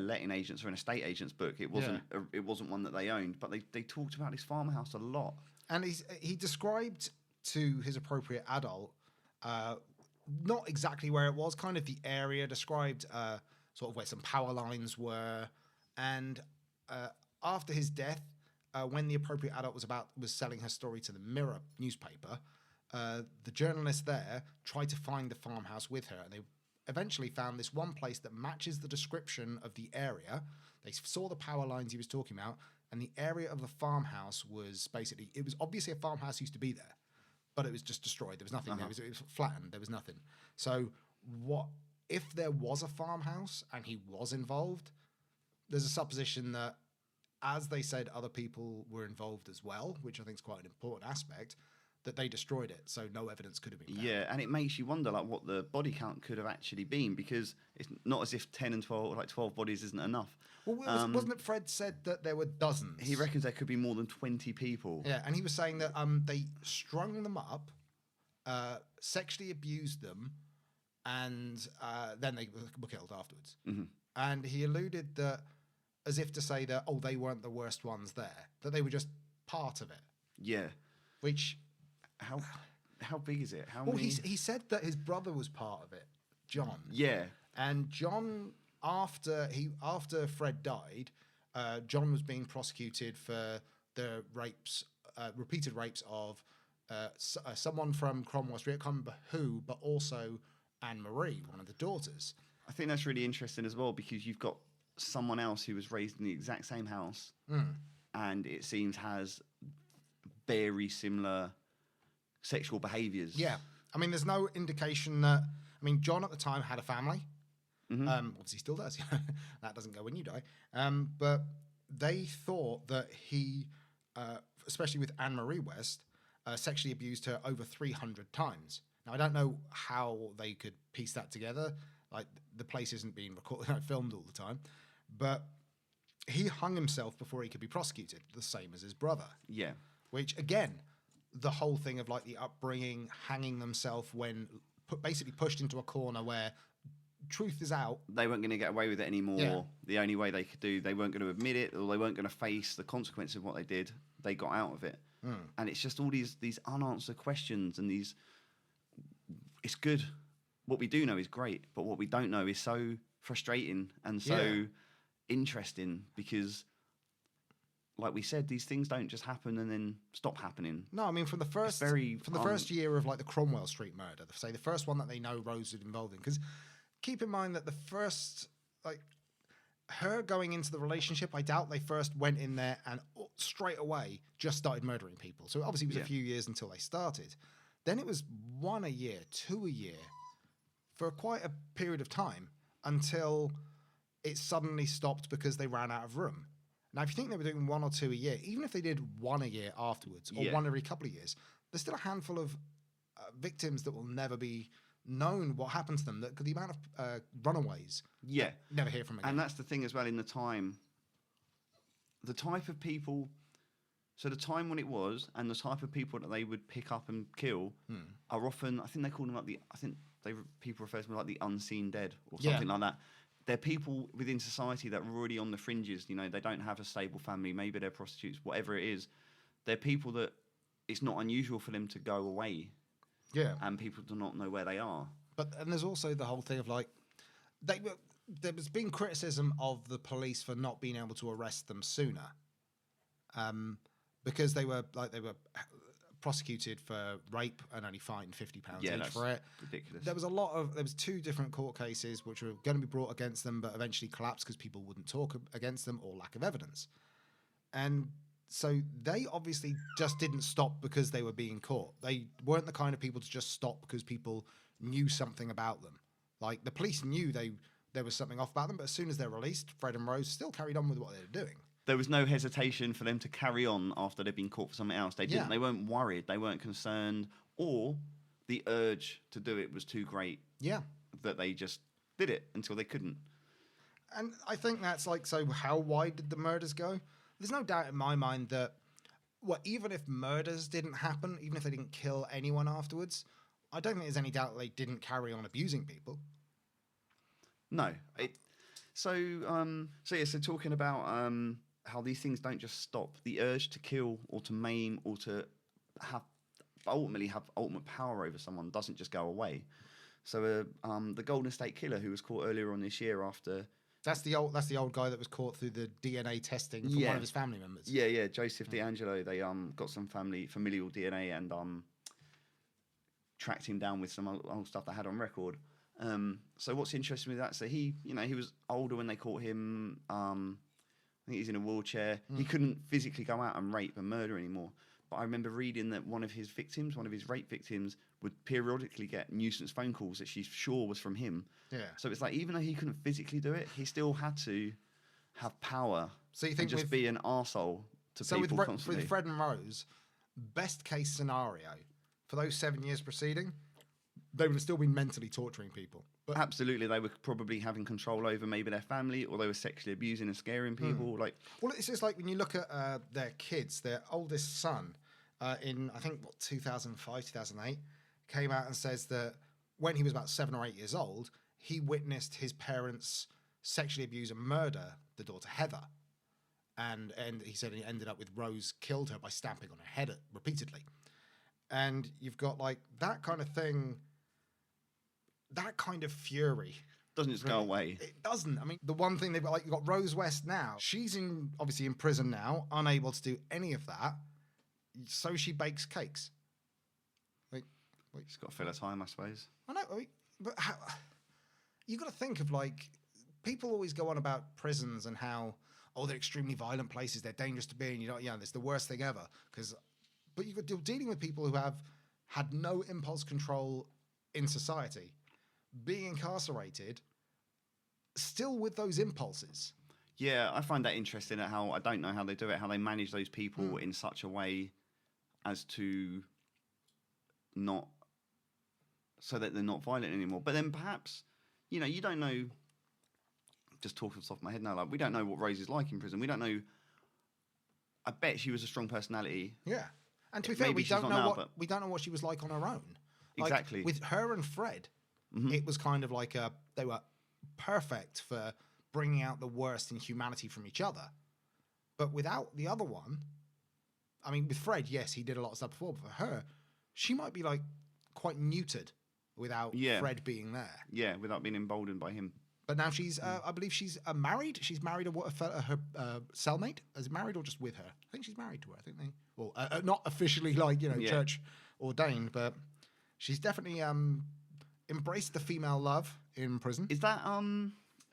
letting agent's or an estate agent's book. It wasn't one that they owned. But they talked about this farmhouse a lot. And he described to his appropriate adult, not exactly where it was, kind of the area, described sort of where some power lines were. And after his death, when the appropriate adult was selling her story to the Mirror newspaper, the journalist there tried to find the farmhouse with her, and they eventually found this one place that matches the description of the area. They saw the power lines he was talking about, and the area of the farmhouse was basically, it was obviously a farmhouse used to be there, but it was just destroyed. There was nothing there. It was flattened. There was nothing. So what if there was a farmhouse and he was involved? There's a supposition that, as they said, other people were involved as well, which I think is quite an important aspect, that they destroyed it, so no evidence could have been found. Yeah, and it makes you wonder like what the body count could have actually been, because it's not as if 10 and 12, like 12 bodies isn't enough. Well, wasn't it Fred said that there were dozens? He reckons there could be more than 20 people. Yeah, and he was saying that they strung them up, sexually abused them, and then they were killed afterwards. Mm-hmm. And he alluded that, as if to say that, they weren't the worst ones there, that they were just part of it. Yeah. Which... How big is it? He said that his brother was part of it, John. Yeah. And John, after Fred died, John was being prosecuted for the repeated rapes of someone from Cromwell Street. I can't remember who, but also Annmarie, one of the daughters. I think that's really interesting as well, because you've got someone else who was raised in the exact same house, and it seems has very similar sexual behaviours. Yeah. I mean, there's no indication that. I mean, John at the time had a family. Obviously, still does. That doesn't go when you die. But they thought that he, especially with Annmarie West, sexually abused her over 300 times. Now, I don't know how they could piece that together. Like, the place isn't being recorded, filmed all the time. But he hung himself before he could be prosecuted, the same as his brother. Yeah. Which, again, the whole thing of, like, the upbringing, hanging themselves when basically pushed into a corner where truth is out. They weren't going to get away with it anymore. Yeah. The only way they could they weren't going to admit it, or they weren't going to face the consequences of what they did. They got out of it. And it's just all these unanswered questions and these... It's good. What we do know is great, but what we don't know is so frustrating and so interesting because, like we said, these things don't just happen and then stop happening. No, I mean, from the first year of, like, the Cromwell Street murder, say the first one that they know Rose was involved in, because keep in mind that the first, like, her going into the relationship, I doubt they first went in there and straight away just started murdering people. So obviously it was a few years until they started. Then it was 1 a year, 2 a year, for quite a period of time until it suddenly stopped because they ran out of room. Now, if you think they were doing 1 or 2 a year, even if they did 1 a year afterwards, or one every couple of years, there's still a handful of victims that will never be known what happened to them. The amount of runaways, never hear from again. And that's the thing as well in the time. The type of people, so the time when it was, and the type of people that they would pick up and kill are often, I think they call them like people refer to them like the unseen dead or something like that. They're people within society that are already on the fringes. You know, they don't have a stable family. Maybe they're prostitutes, whatever it is. They're people that it's not unusual for them to go away. Yeah. And people do not know where they are. And there's also the whole thing of, like, there was been criticism of the police for not being able to arrest them sooner. Because they were prosecuted for rape and only fined £50 each for it. Ridiculous. There was 2 different court cases which were going to be brought against them, but eventually collapsed because people wouldn't talk against them or lack of evidence. And so they obviously just didn't stop because they were being caught. They weren't the kind of people to just stop because people knew something about them. Like, the police knew there was something off about them, but as soon as they're released, Fred and Rose still carried on with what they were doing. There was no hesitation for them to carry on after they'd been caught for something else. They didn't. They weren't worried. They weren't concerned. Or the urge to do it was too great. Yeah. That they just did it until they couldn't. And I think that's like, so how wide did the murders go? There's no doubt in my mind that, even if murders didn't happen, even if they didn't kill anyone afterwards, I don't think there's any doubt that they didn't carry on abusing people. No. So talking about how these things don't just stop. The urge to kill or to maim or to ultimately have ultimate power over someone doesn't just go away. So the Golden State Killer, who was caught earlier on this year after... That's the old guy that was caught through the DNA testing from one of his family members. Yeah, Joseph D'Angelo. They got some familial DNA and tracked him down with some old stuff they had on record. So what's interesting with that? So he was older when they caught him. I think he's in a wheelchair. He couldn't physically go out and rape and murder anymore. But I remember reading that one of his rape victims, would periodically get nuisance phone calls that she's sure was from him. Yeah. So it's like, even though he couldn't physically do it, he still had to have power. So you think and just be an arsehole to people constantly. With Fred and Rose, best case scenario for those 7 years preceding, they would have still been mentally torturing people. But absolutely, they were probably having control over maybe their family, or they were sexually abusing and scaring people. It's just like when you look at their kids, their oldest son, in I think 2005, 2008, came out and says that when he was about 7 or 8 years old, he witnessed his parents sexually abuse and murder the daughter Heather, and he said he ended up with Rose killed her by stamping on her head repeatedly. And you've got like that kind of thing. That kind of fury doesn't just go away. It doesn't. I mean, the one thing they've got, like, you've got Rose West now. She's obviously in prison now, unable to do any of that. So she bakes cakes. She's got to fill her time, I suppose. I know, but how, you got to think of, like, people always go on about prisons and how, oh, they're extremely violent places, they're dangerous to be in, it's the worst thing ever. But you're dealing with people who have had no impulse control in society, being incarcerated, still with those impulses. Yeah, I find that interesting at how, I don't know how they do it, how they manage those people in such a way as to not, so that they're not violent anymore. But then perhaps, you don't know, just talking off the top of my head now, like, we don't know what Rose is like in prison. We don't know, I bet she was a strong personality. Yeah. And to be fair, we don't know what she was like on her own. Exactly. With her and Fred, it was kind of like they were perfect for bringing out the worst in humanity from each other. But without the other one, I mean, with Fred, yes, he did a lot of stuff before, but for her, she might be like quite neutered without Fred being there. Yeah, without being emboldened by him. But now she's, I believe she's married. She's married her cellmate. Is it married or just with her? I think she's married to her. I think not officially church ordained, but she's definitely embraced the female love in prison. Is that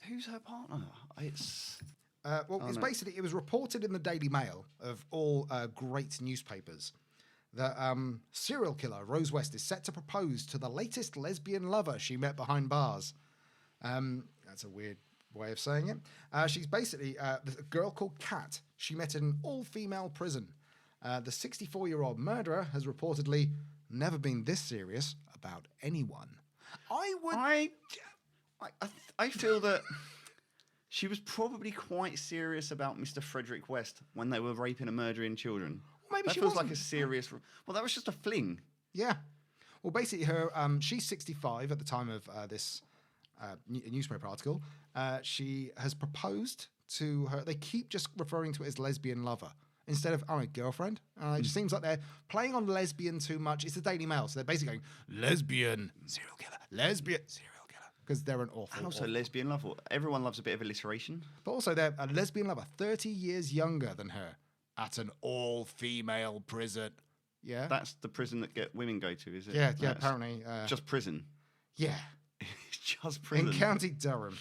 who's her partner? It's basically, it was reported in the Daily Mail of all great newspapers that serial killer Rose West is set to propose to the latest lesbian lover she met behind bars. That's a weird way of saying it. She's basically a girl called Kat. She met in an all-female prison. The 64-year-old murderer has reportedly never been this serious about anyone. I feel that she was probably quite serious about Mr. Frederick West when they were raping and murdering children. Maybe that she feels wasn't. like a serious. Well, that was just a fling. Yeah. Well, basically, she's 65 at the time of this newspaper article. She has proposed to her. They keep just referring to it as lesbian lover instead of girlfriend. It just seems like they're playing on lesbian too much. It's the Daily Mail, so they're basically going lesbian serial killer, lesbian serial killer, because they're an awful. And also lesbian love. Everyone loves a bit of alliteration. But also they're a lesbian lover, 30 years younger than her, at an all-female prison. Yeah, that's the prison that women go to, is it? Yeah, apparently. Just prison. Yeah. It's just prison. In County Durham.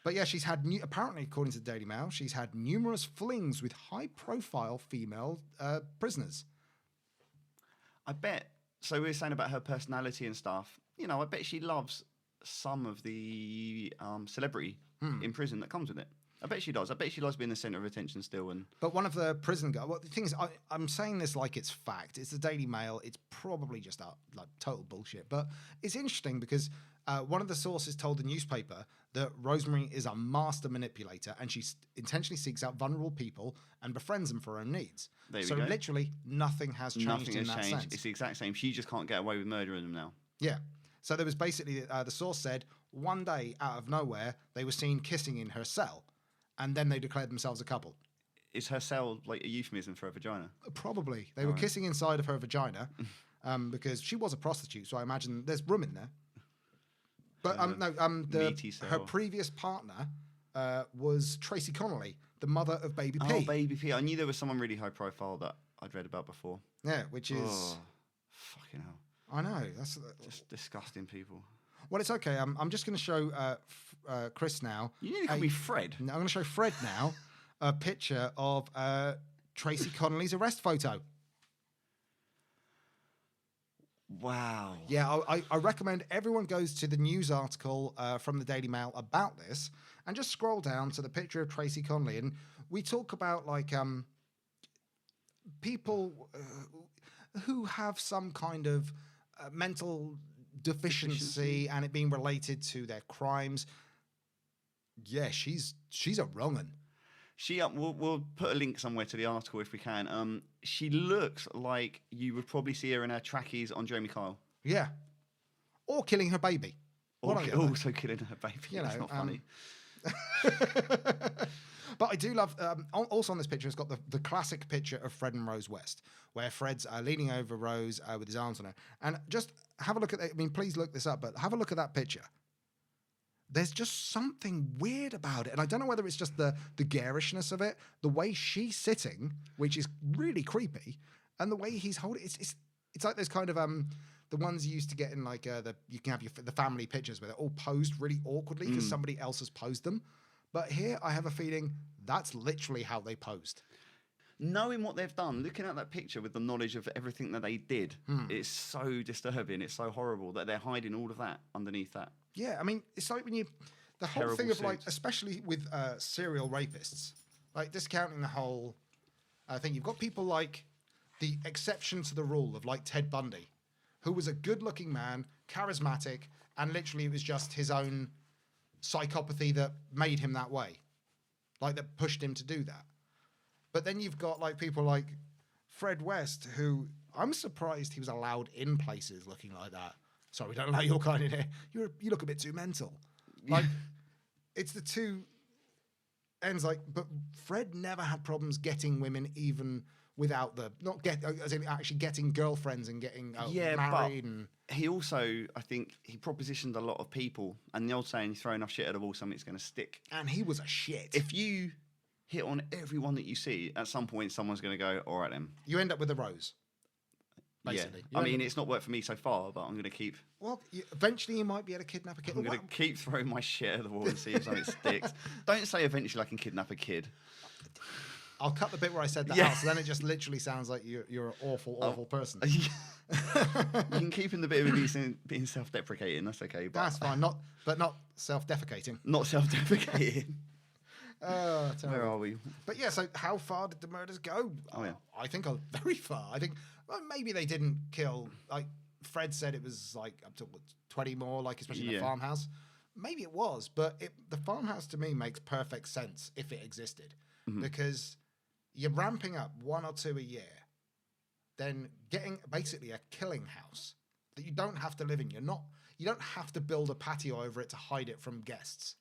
But yeah, she's had, apparently, according to the Daily Mail, she's had numerous flings with high-profile female prisoners. I bet, so we were saying about her personality and stuff, I bet she loves some of the celebrity in prison that comes with it. I bet she does. I bet she loves being the centre of attention still. But one of the prison guys... Well, the thing is, I'm saying this like it's fact. It's the Daily Mail. It's probably just total bullshit. But it's interesting because one of the sources told the newspaper that Rosemary is a master manipulator and she intentionally seeks out vulnerable people and befriends them for her own needs. So literally nothing has changed in that sense. It's the exact same. She just can't get away with murdering them now. Yeah. So there was basically... the source said one day, out of nowhere, they were seen kissing in her cell. And then they declared themselves a couple. Is her cell like a euphemism for a vagina? Probably. They were kissing inside of her vagina because she was a prostitute, so I imagine there's room in there. But her previous partner was Tracy Connolly, the mother of Baby P. Oh, Baby P. I knew there was someone really high profile that I'd read about before. Yeah, which is... Oh, fucking hell. I know. That's just disgusting people. Well, it's okay. I'm just going to show Chris now. You need to call me Fred. No, I'm going to show Fred now a picture of Tracy Connolly's arrest photo. Wow. Yeah, I recommend everyone goes to the news article from the Daily Mail about this and just scroll down to the picture of Tracy Connolly. And we talk about people who have some kind of mental deficiency and it being related to their crimes. Yeah, she's a wrong un. We'll put a link somewhere to the article if we can. She looks like you would probably see her in her trackies on Jeremy Kyle. Yeah. Or killing her baby. Also killing her baby. That's not funny. But I do love, also on this picture, it's got the classic picture of Fred and Rose West, where Fred's leaning over Rose with his arms on her. And just have a look at that. I mean, please look this up, but have a look at that picture. There's just something weird about it. And I don't know whether it's just the garishness of it, the way she's sitting, which is really creepy, and the way he's holding it. It's like those kind of the ones you used to get in like you can have the family pictures where they're all posed really awkwardly because somebody else has posed them. But here I have a feeling that's literally how they posed. Knowing what they've done, looking at that picture with the knowledge of everything that they did, it's so disturbing. It's so horrible that they're hiding all of that underneath that. Yeah, I mean, it's like when the whole Terrible thing of like, suit. especially with serial rapists, like discounting the whole thing. You've got people like the exception to the rule of like Ted Bundy, who was a good-looking man, charismatic, and literally it was just his own psychopathy that made him that way, like that pushed him to do that. But then you've got like people like Fred West, who I'm surprised he was allowed in places looking like that. Sorry, we don't allow your kind in here. You look a bit too mental. Like, it's the two ends. Like, but Fred never had problems getting women, even without as in actually getting girlfriends and getting married. And he also, I think, he propositioned a lot of people. And the old saying, "You throw enough shit at a wall, something's going to stick." And he was a shit. If you hit on everyone that you see, at some point someone's going to go, "All right, then." You end up with a rose. Basically. Yeah. I mean, it's not worked for me so far, but I'm going to keep. Well, eventually you might be able to kidnap a kid. I'm going to keep throwing my shit at the wall and see if something sticks. Don't say eventually I can kidnap a kid. I'll cut the bit where I said that out, so then it just literally sounds like you're an awful person. You can keep in the bit of being self-deprecating. That's okay. But That's fine. Not self-defecating. not self-deprecating. Terrible. Where are we? But yeah, so how far did the murders go? Oh, yeah. I think very far. I think maybe they didn't kill. Like Fred said, it was like up to 20 more, like especially in the farmhouse. Maybe it was, but the farmhouse to me makes perfect sense if it existed, because you're ramping up 1 or 2 a year, then getting basically a killing house that you don't have to live in. You don't have to build a patio over it to hide it from guests.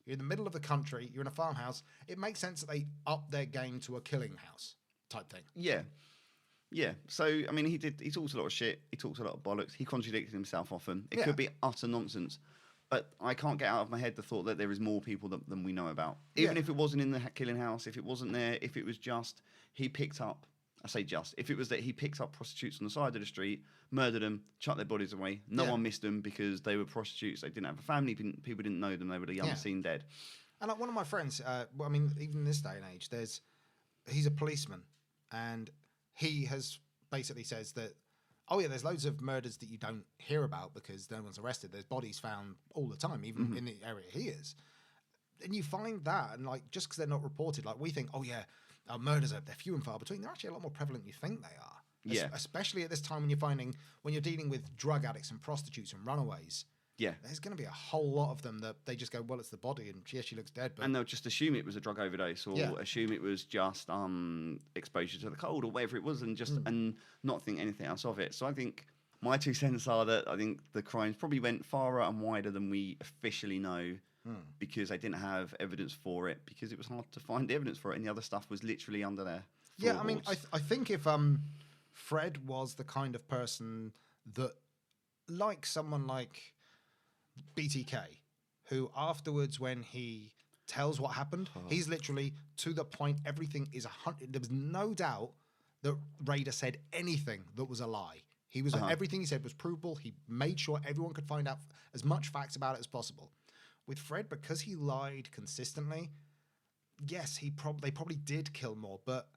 You're in the middle of the country, you're in a farmhouse. It makes sense that they up their game to a killing house type thing. Yeah. Yeah. So, I mean, he talks a lot of shit. He talks a lot of bollocks. He contradicted himself often. It could be utter nonsense. But I can't get out of my head the thought that there is more people than we know about. Even if it wasn't in the killing house, if it wasn't there, if it was just he picked up, if it was that he picked up prostitutes on the side of the street, murdered them, chucked their bodies away, no one missed them because they were prostitutes, they didn't have a family, people didn't know them, they were the young seen dead. And like one of my friends, I mean, even in this day and age, he's a policeman, and he has basically says that, oh yeah, there's loads of murders that you don't hear about because no one's arrested. There's bodies found all the time, even in the area he is. And you find that, and like just because they're not reported, like we think, oh yeah, murders they're few and far between. They're actually a lot more prevalent than you think they are. Yeah. Especially at this time when you're dealing with drug addicts and prostitutes and runaways. Yeah. There's going to be a whole lot of them that they just go, well, it's the body, and she looks dead. But and they'll just assume it was a drug overdose, or assume it was just exposure to the cold, or whatever it was, and not think anything else of it. So I think my 2 cents are that I think the crimes probably went far and wider than we officially know, because they didn't have evidence for it, because it was hard to find evidence for it, and the other stuff was literally under there. Yeah, I mean, I think if Fred was the kind of person that, like someone like BTK, who afterwards, when he tells what happened, he's literally to the point. Everything is 100. There was no doubt that Raider said anything that was a lie. He was everything he said was provable. He made sure everyone could find out as much facts about it as possible. With Fred, because he lied consistently, yes, they probably did kill more, but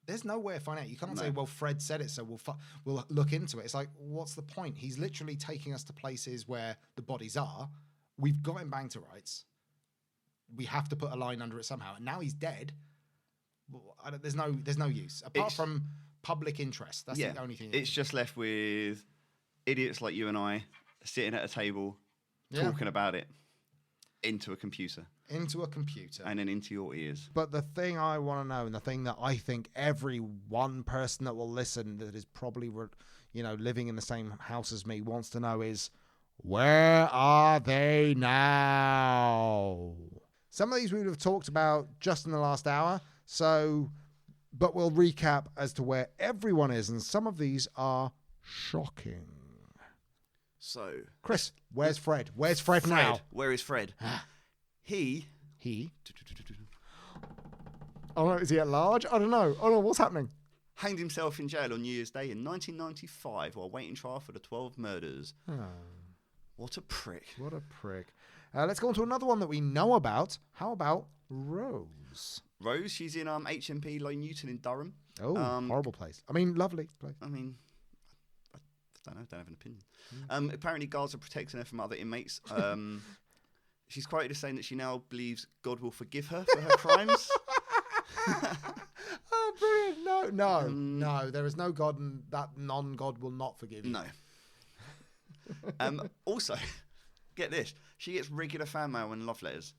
there's no way of finding out. You can't say, well, Fred said it, so we'll look into it. It's like, what's the point? He's literally taking us to places where the bodies are. We've got him banged to rights. We have to put a line under it somehow. And now he's dead. There's no use. Apart from public interest. That's the only thing. It's just left with idiots like you and I sitting at a table talking about it into a computer. Into a computer. And then into your ears. But the thing I want to know, and the thing that I think every one person that will listen that is probably, living in the same house as me wants to know is, where are they now? Some of these we would have talked about just in the last hour, but we'll recap as to where everyone is, and some of these are shocking. So, Chris, where's Fred? Where's Fred now? Where is Fred? He. Oh no, is he at large? I don't know. Oh no, what's happening? hanged himself in jail on New Year's Day in 1995 while waiting trial for the 12 murders. Oh, What a prick. what a prick. Let's go on to another one that we know about. How about Rose? Rose, she's in HMP Low Newton in Durham. Oh, horrible place. I mean, lovely place. I mean, I don't know, don't have an opinion. Apparently, guards are protecting her from other inmates. She's quoted as saying that she now believes God will forgive her for her crimes. Oh, brilliant. No. There is no God, and that non-God will not forgive you. No. Also, get this. She gets regular fan mail and love letters.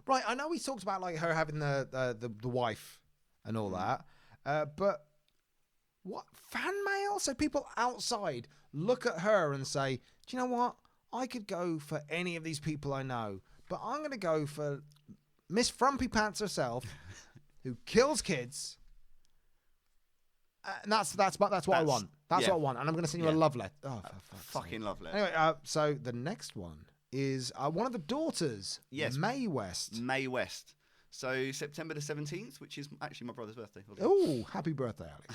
Right, I know we talked about like her having the wife and all that, but what fan mail? So people outside look at her and say, "Do you know what? I could go for any of these people I know, but I'm going to go for Miss Frumpy Pants herself, who kills kids." And that's what I want. That's what I want, and I'm going to send you a love letter. Oh, for fuck's Fucking sake. love letter. Anyway, so the next one is one of the daughters, Yes. Mae West. Mae West. So September the 17th, which is actually my brother's birthday. Oh, happy birthday, Alex.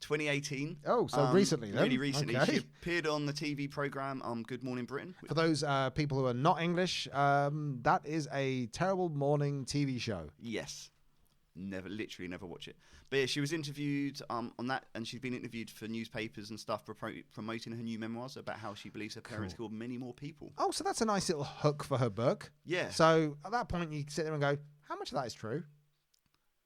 2018. Oh, so recently then? Really recently. Okay. She appeared on the TV programme Good Morning Britain. For those people who are not English, that is a terrible morning TV show. Yes. Literally never watch it. But yeah, she was interviewed on that, and she's been interviewed for newspapers and stuff promoting her new memoirs about how she believes her parents killed many more people. Oh, so that's a nice little hook for her book. Yeah. So at that point, you sit there and go, how much of that is true?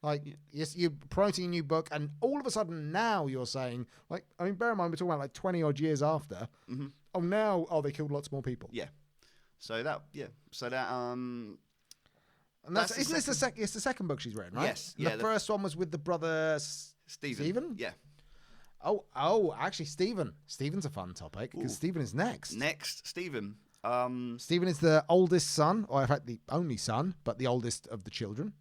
Like, yes, you're promoting a new book, and all of a sudden now you're saying, like, I mean, bear in mind, we're talking about like 20 odd years after. Mm-hmm. Oh, now, they killed lots more people. Yeah. So that. And that's isn't this it's the second book she's written, right? Yes. And the first one was with the brother Stephen? Yeah. Oh, actually, Stephen. Stephen's a fun topic because Stephen is next. Next, Stephen. Stephen is the oldest son, or in fact, the only son, but the oldest of the children.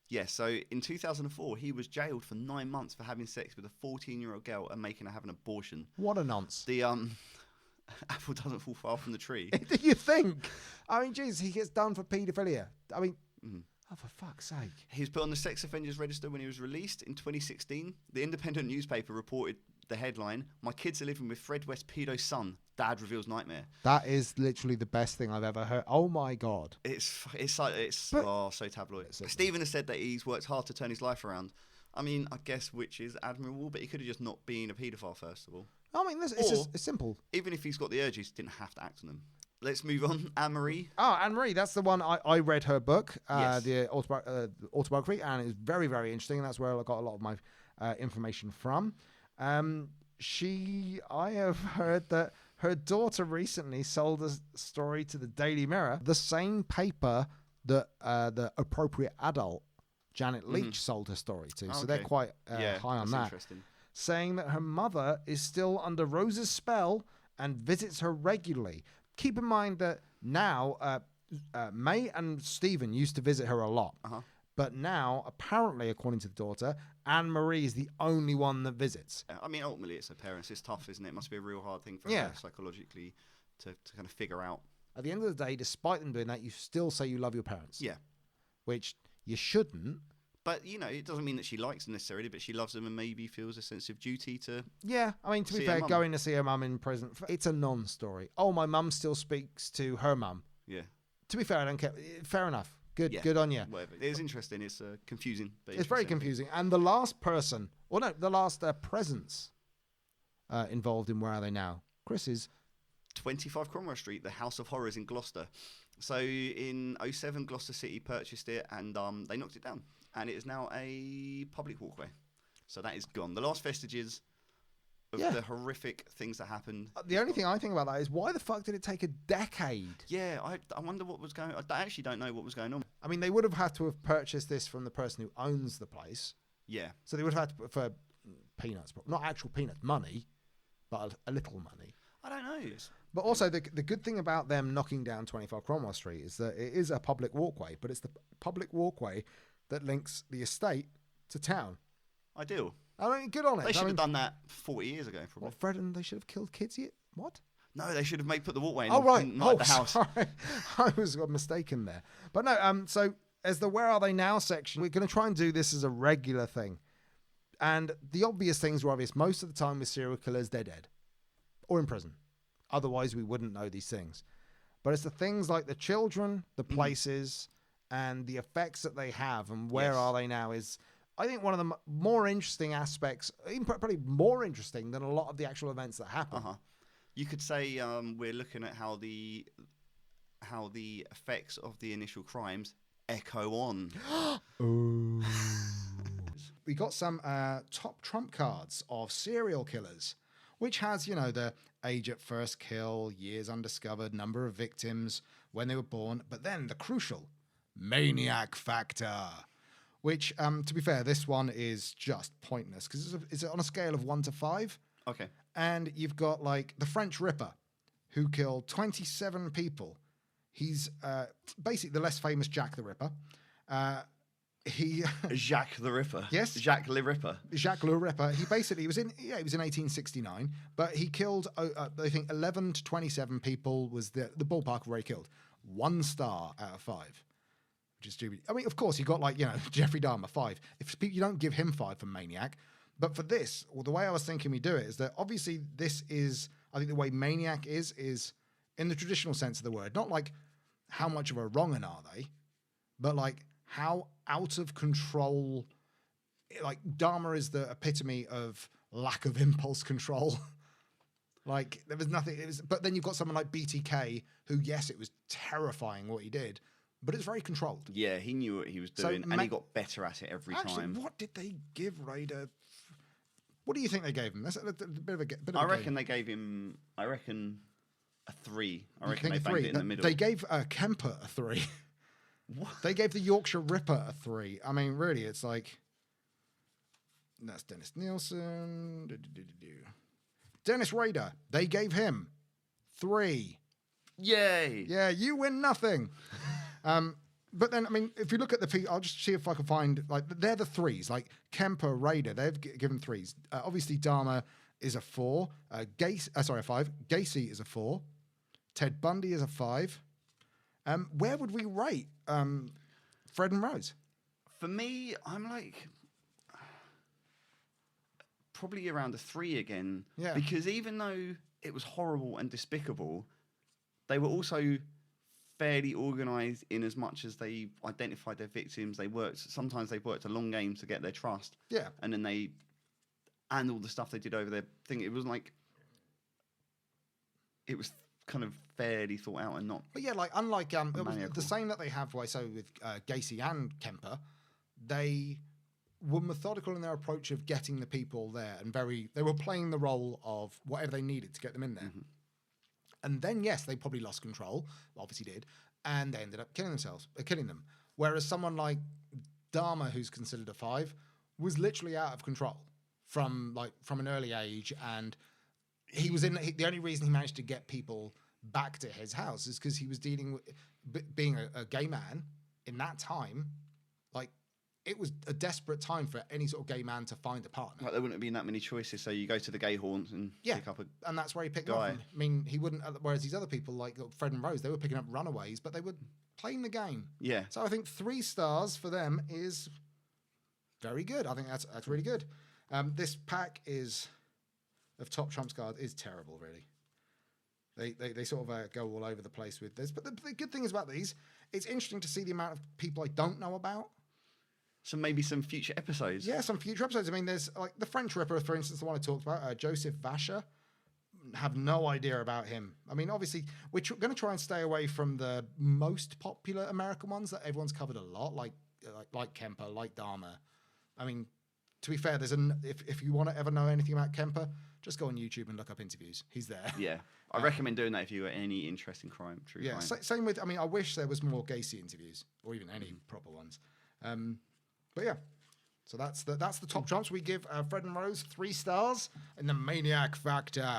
Yeah, so in 2004, he was jailed for 9 months for having sex with a 14-year-old girl and making her have an abortion. What a nonce. The apple doesn't fall far from the tree. Do you think? I mean, Jesus, he gets done for paedophilia. I mean, oh, for fuck's sake. He was put on the sex offenders register when he was released in 2016. The Independent newspaper reported the headline, "My kids are living with Fred West pedo son. Dad reveals nightmare." That is literally the best thing I've ever heard. Oh my God. It's so tabloid. Stephen has said that he's worked hard to turn his life around. I mean, I guess which is admirable, but he could have just not been a paedophile first of all. I mean, it's simple. Even if he's got the urges, he didn't have to act on them. Let's move on. Annmarie. Oh, Annmarie, that's the one I read her book, Yes. the autobiography, and it's very, very interesting. And that's where I got a lot of my information from. I have heard that her daughter recently sold a story to the Daily Mirror, the same paper that the appropriate adult Janet Leach sold her story to. So they're quite high on that. Interesting. Saying that her mother is still under Rose's spell and visits her regularly. Keep in mind that now Mae and Stephen used to visit her a lot. But now, apparently, according to the daughter, Annmarie is the only one that visits. I mean, ultimately, it's her parents. It's tough, isn't it? It must be a real hard thing for her psychologically to kind of figure out. At the end of the day, despite them doing that, you still say you love your parents. Yeah. Which you shouldn't. But, you know, it doesn't mean that she likes them necessarily, but she loves them and maybe feels a sense of duty to... Yeah, I mean, to be fair, going to see her mum in prison, it's a non-story. Oh, my mum still speaks to her mum. Yeah. To be fair, I don't care. Fair enough. Good on you. Whatever. It's interesting. It's confusing. But It's very confusing. And the last person, the last presence involved in Where Are They Now? Chris is... 25 Cromwell Street, the House of Horrors in Gloucester. So in 2007, Gloucester City purchased it and they knocked it down. And it is now a public walkway. So that is gone. The last vestiges of the horrific things that happened. The only thing I think about that is why the fuck did it take a decade? Yeah, I wonder what was going on. I actually don't know what was going on. I mean, they would have had to have purchased this from the person who owns the place. Yeah. So they would have had to, for peanuts, not actual peanuts, money, but a little money. I don't know. But also, the good thing about them knocking down 25 Cromwell Street is that it is a public walkway, but it's the public walkway that links the estate to town. Ideal. I mean, good on it. They should have done that 40 years ago, probably. What, Fred and they should have killed kids yet? What? No, they should have put the walkway in. Oh, right. Not the house. Sorry. I was mistaken there. But no, so as the Where Are They Now section, we're going to try and do this as a regular thing. And the obvious things were obvious. Most of the time with serial killers, they're dead or in prison. Otherwise, we wouldn't know these things. But it's the things like the children, the places, and the effects that they have and where are they now is, I think, one of the more interesting aspects, even probably more interesting than a lot of the actual events that happen. You could say we're looking at how the effects of the initial crimes echo on. We got some top trump cards of serial killers, which has, the age at first kill, years undiscovered, number of victims, when they were born, but then the crucial maniac factor, which, to be fair, this one is just pointless because it's on a scale of 1 to 5. Okay. And you've got like the French Ripper, who killed 27 people. He's basically the less famous Jack the Ripper. Jacques the Ripper. Yes. Jacques Le Ripper. Jacques Le Ripper. He basically was in 1869, but he killed, I think 11 to 27 people was the ballpark of where he killed. 1 star out of 5, which is stupid. I mean, of course, you got like, Jeffrey Dahmer, 5. If you don't give him 5 for Maniac, but for this, the way I was thinking we do it is that obviously this is, I think the way Maniac is in the traditional sense of the word, not like how much of a wrong-un are they, but like how out of control, like Dahmer is the epitome of lack of impulse control. Like there was nothing, but then you've got someone like BTK who, yes, it was terrifying what he did, but it's very controlled. Yeah, he knew what he was doing and he got better at it every time. What did they give Raider? What do you think they gave him? That's a bit of a I reckon they gave him, a 3. I reckon they banged it in the middle. They gave Kemper a 3. What? They gave the Yorkshire Ripper a 3. I mean, really, it's like... That's Dennis Nielsen. Dennis Rader, they gave him 3. Yay! Yeah, you win nothing. But then, I mean, if you look at the people, I'll just see if I can find, like, they're the 3s. Like, Kemper, Rader, they've given 3s. Obviously, Dahmer is a 4. A 5. Gacy is a 4. Ted Bundy is a 5. Where would we rate Fred and Rose? For me, I'm like probably around a 3 again. Yeah. Because even though it was horrible and despicable, they were also fairly organised in as much as they identified their victims. Sometimes they worked a long game to get their trust. Yeah. And then and all the stuff they did over their thing, it was like, it was kind of fairly thought out and not. But yeah, like unlike it was maniacal. the same that they have with Gacy and Kemper, they were methodical in their approach of getting the people there, and they were playing the role of whatever they needed to get them in there. Mm-hmm. And then yes, they probably lost control, obviously did, and they ended up killing them. Whereas someone like Dahmer, who's considered a 5, was literally out of control from an early age, and he was the only reason he managed to get people back to his house is because he was dealing with being a gay man in that time. Like, it was a desperate time for any sort of gay man to find a partner. Like, there wouldn't have been that many choices, so you go to the gay haunts and pick up a and that's where he picked guy. up. I mean, he wouldn't. Whereas these other people, like Fred and Rose, they were picking up runaways, but they were playing the game. Yeah. So I think 3 stars for them is very good. I think that's really good. This pack of top trumps cards is terrible, really. They sort of go all over the place with this. But the good thing is about these, it's interesting to see the amount of people I don't know about. So maybe some future episodes. Yeah, some future episodes. I mean, there's like the French Ripper, for instance, the one I talked about, Joseph Vacher. Have no idea about him. I mean, obviously, we're going to try and stay away from the most popular American ones that everyone's covered a lot, like Kemper, like Dahmer. I mean, to be fair, if you want to ever know anything about Kemper, just go on YouTube and look up interviews. He's there. Yeah, I recommend doing that if you got any interest in crime, true crime. Same with. I mean, I wish there was more Gacy interviews, or even any proper ones. But yeah, so that's the top trumps. We give Fred and Rose 3 stars in the maniac factor.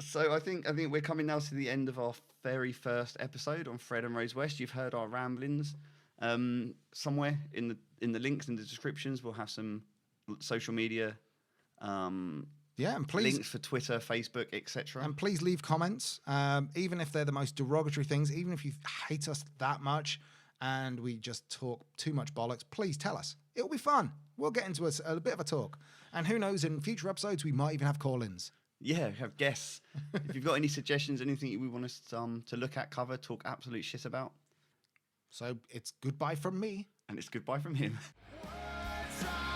So I think we're coming now to the end of our very first episode on Fred and Rose West. You've heard our ramblings. Somewhere in the links in the descriptions, we'll have some social media. And please, links for Twitter, Facebook, etc. And please leave comments, even if they're the most derogatory things, even if you hate us that much and we just talk too much bollocks. Please tell us. It'll be fun. We'll get into a bit of a talk. And who knows, in future episodes, we might even have call-ins. Yeah, have guests. If you've got any suggestions, anything you want us to look at, cover, talk absolute shit about. So it's goodbye from me. And it's goodbye from him. What's up?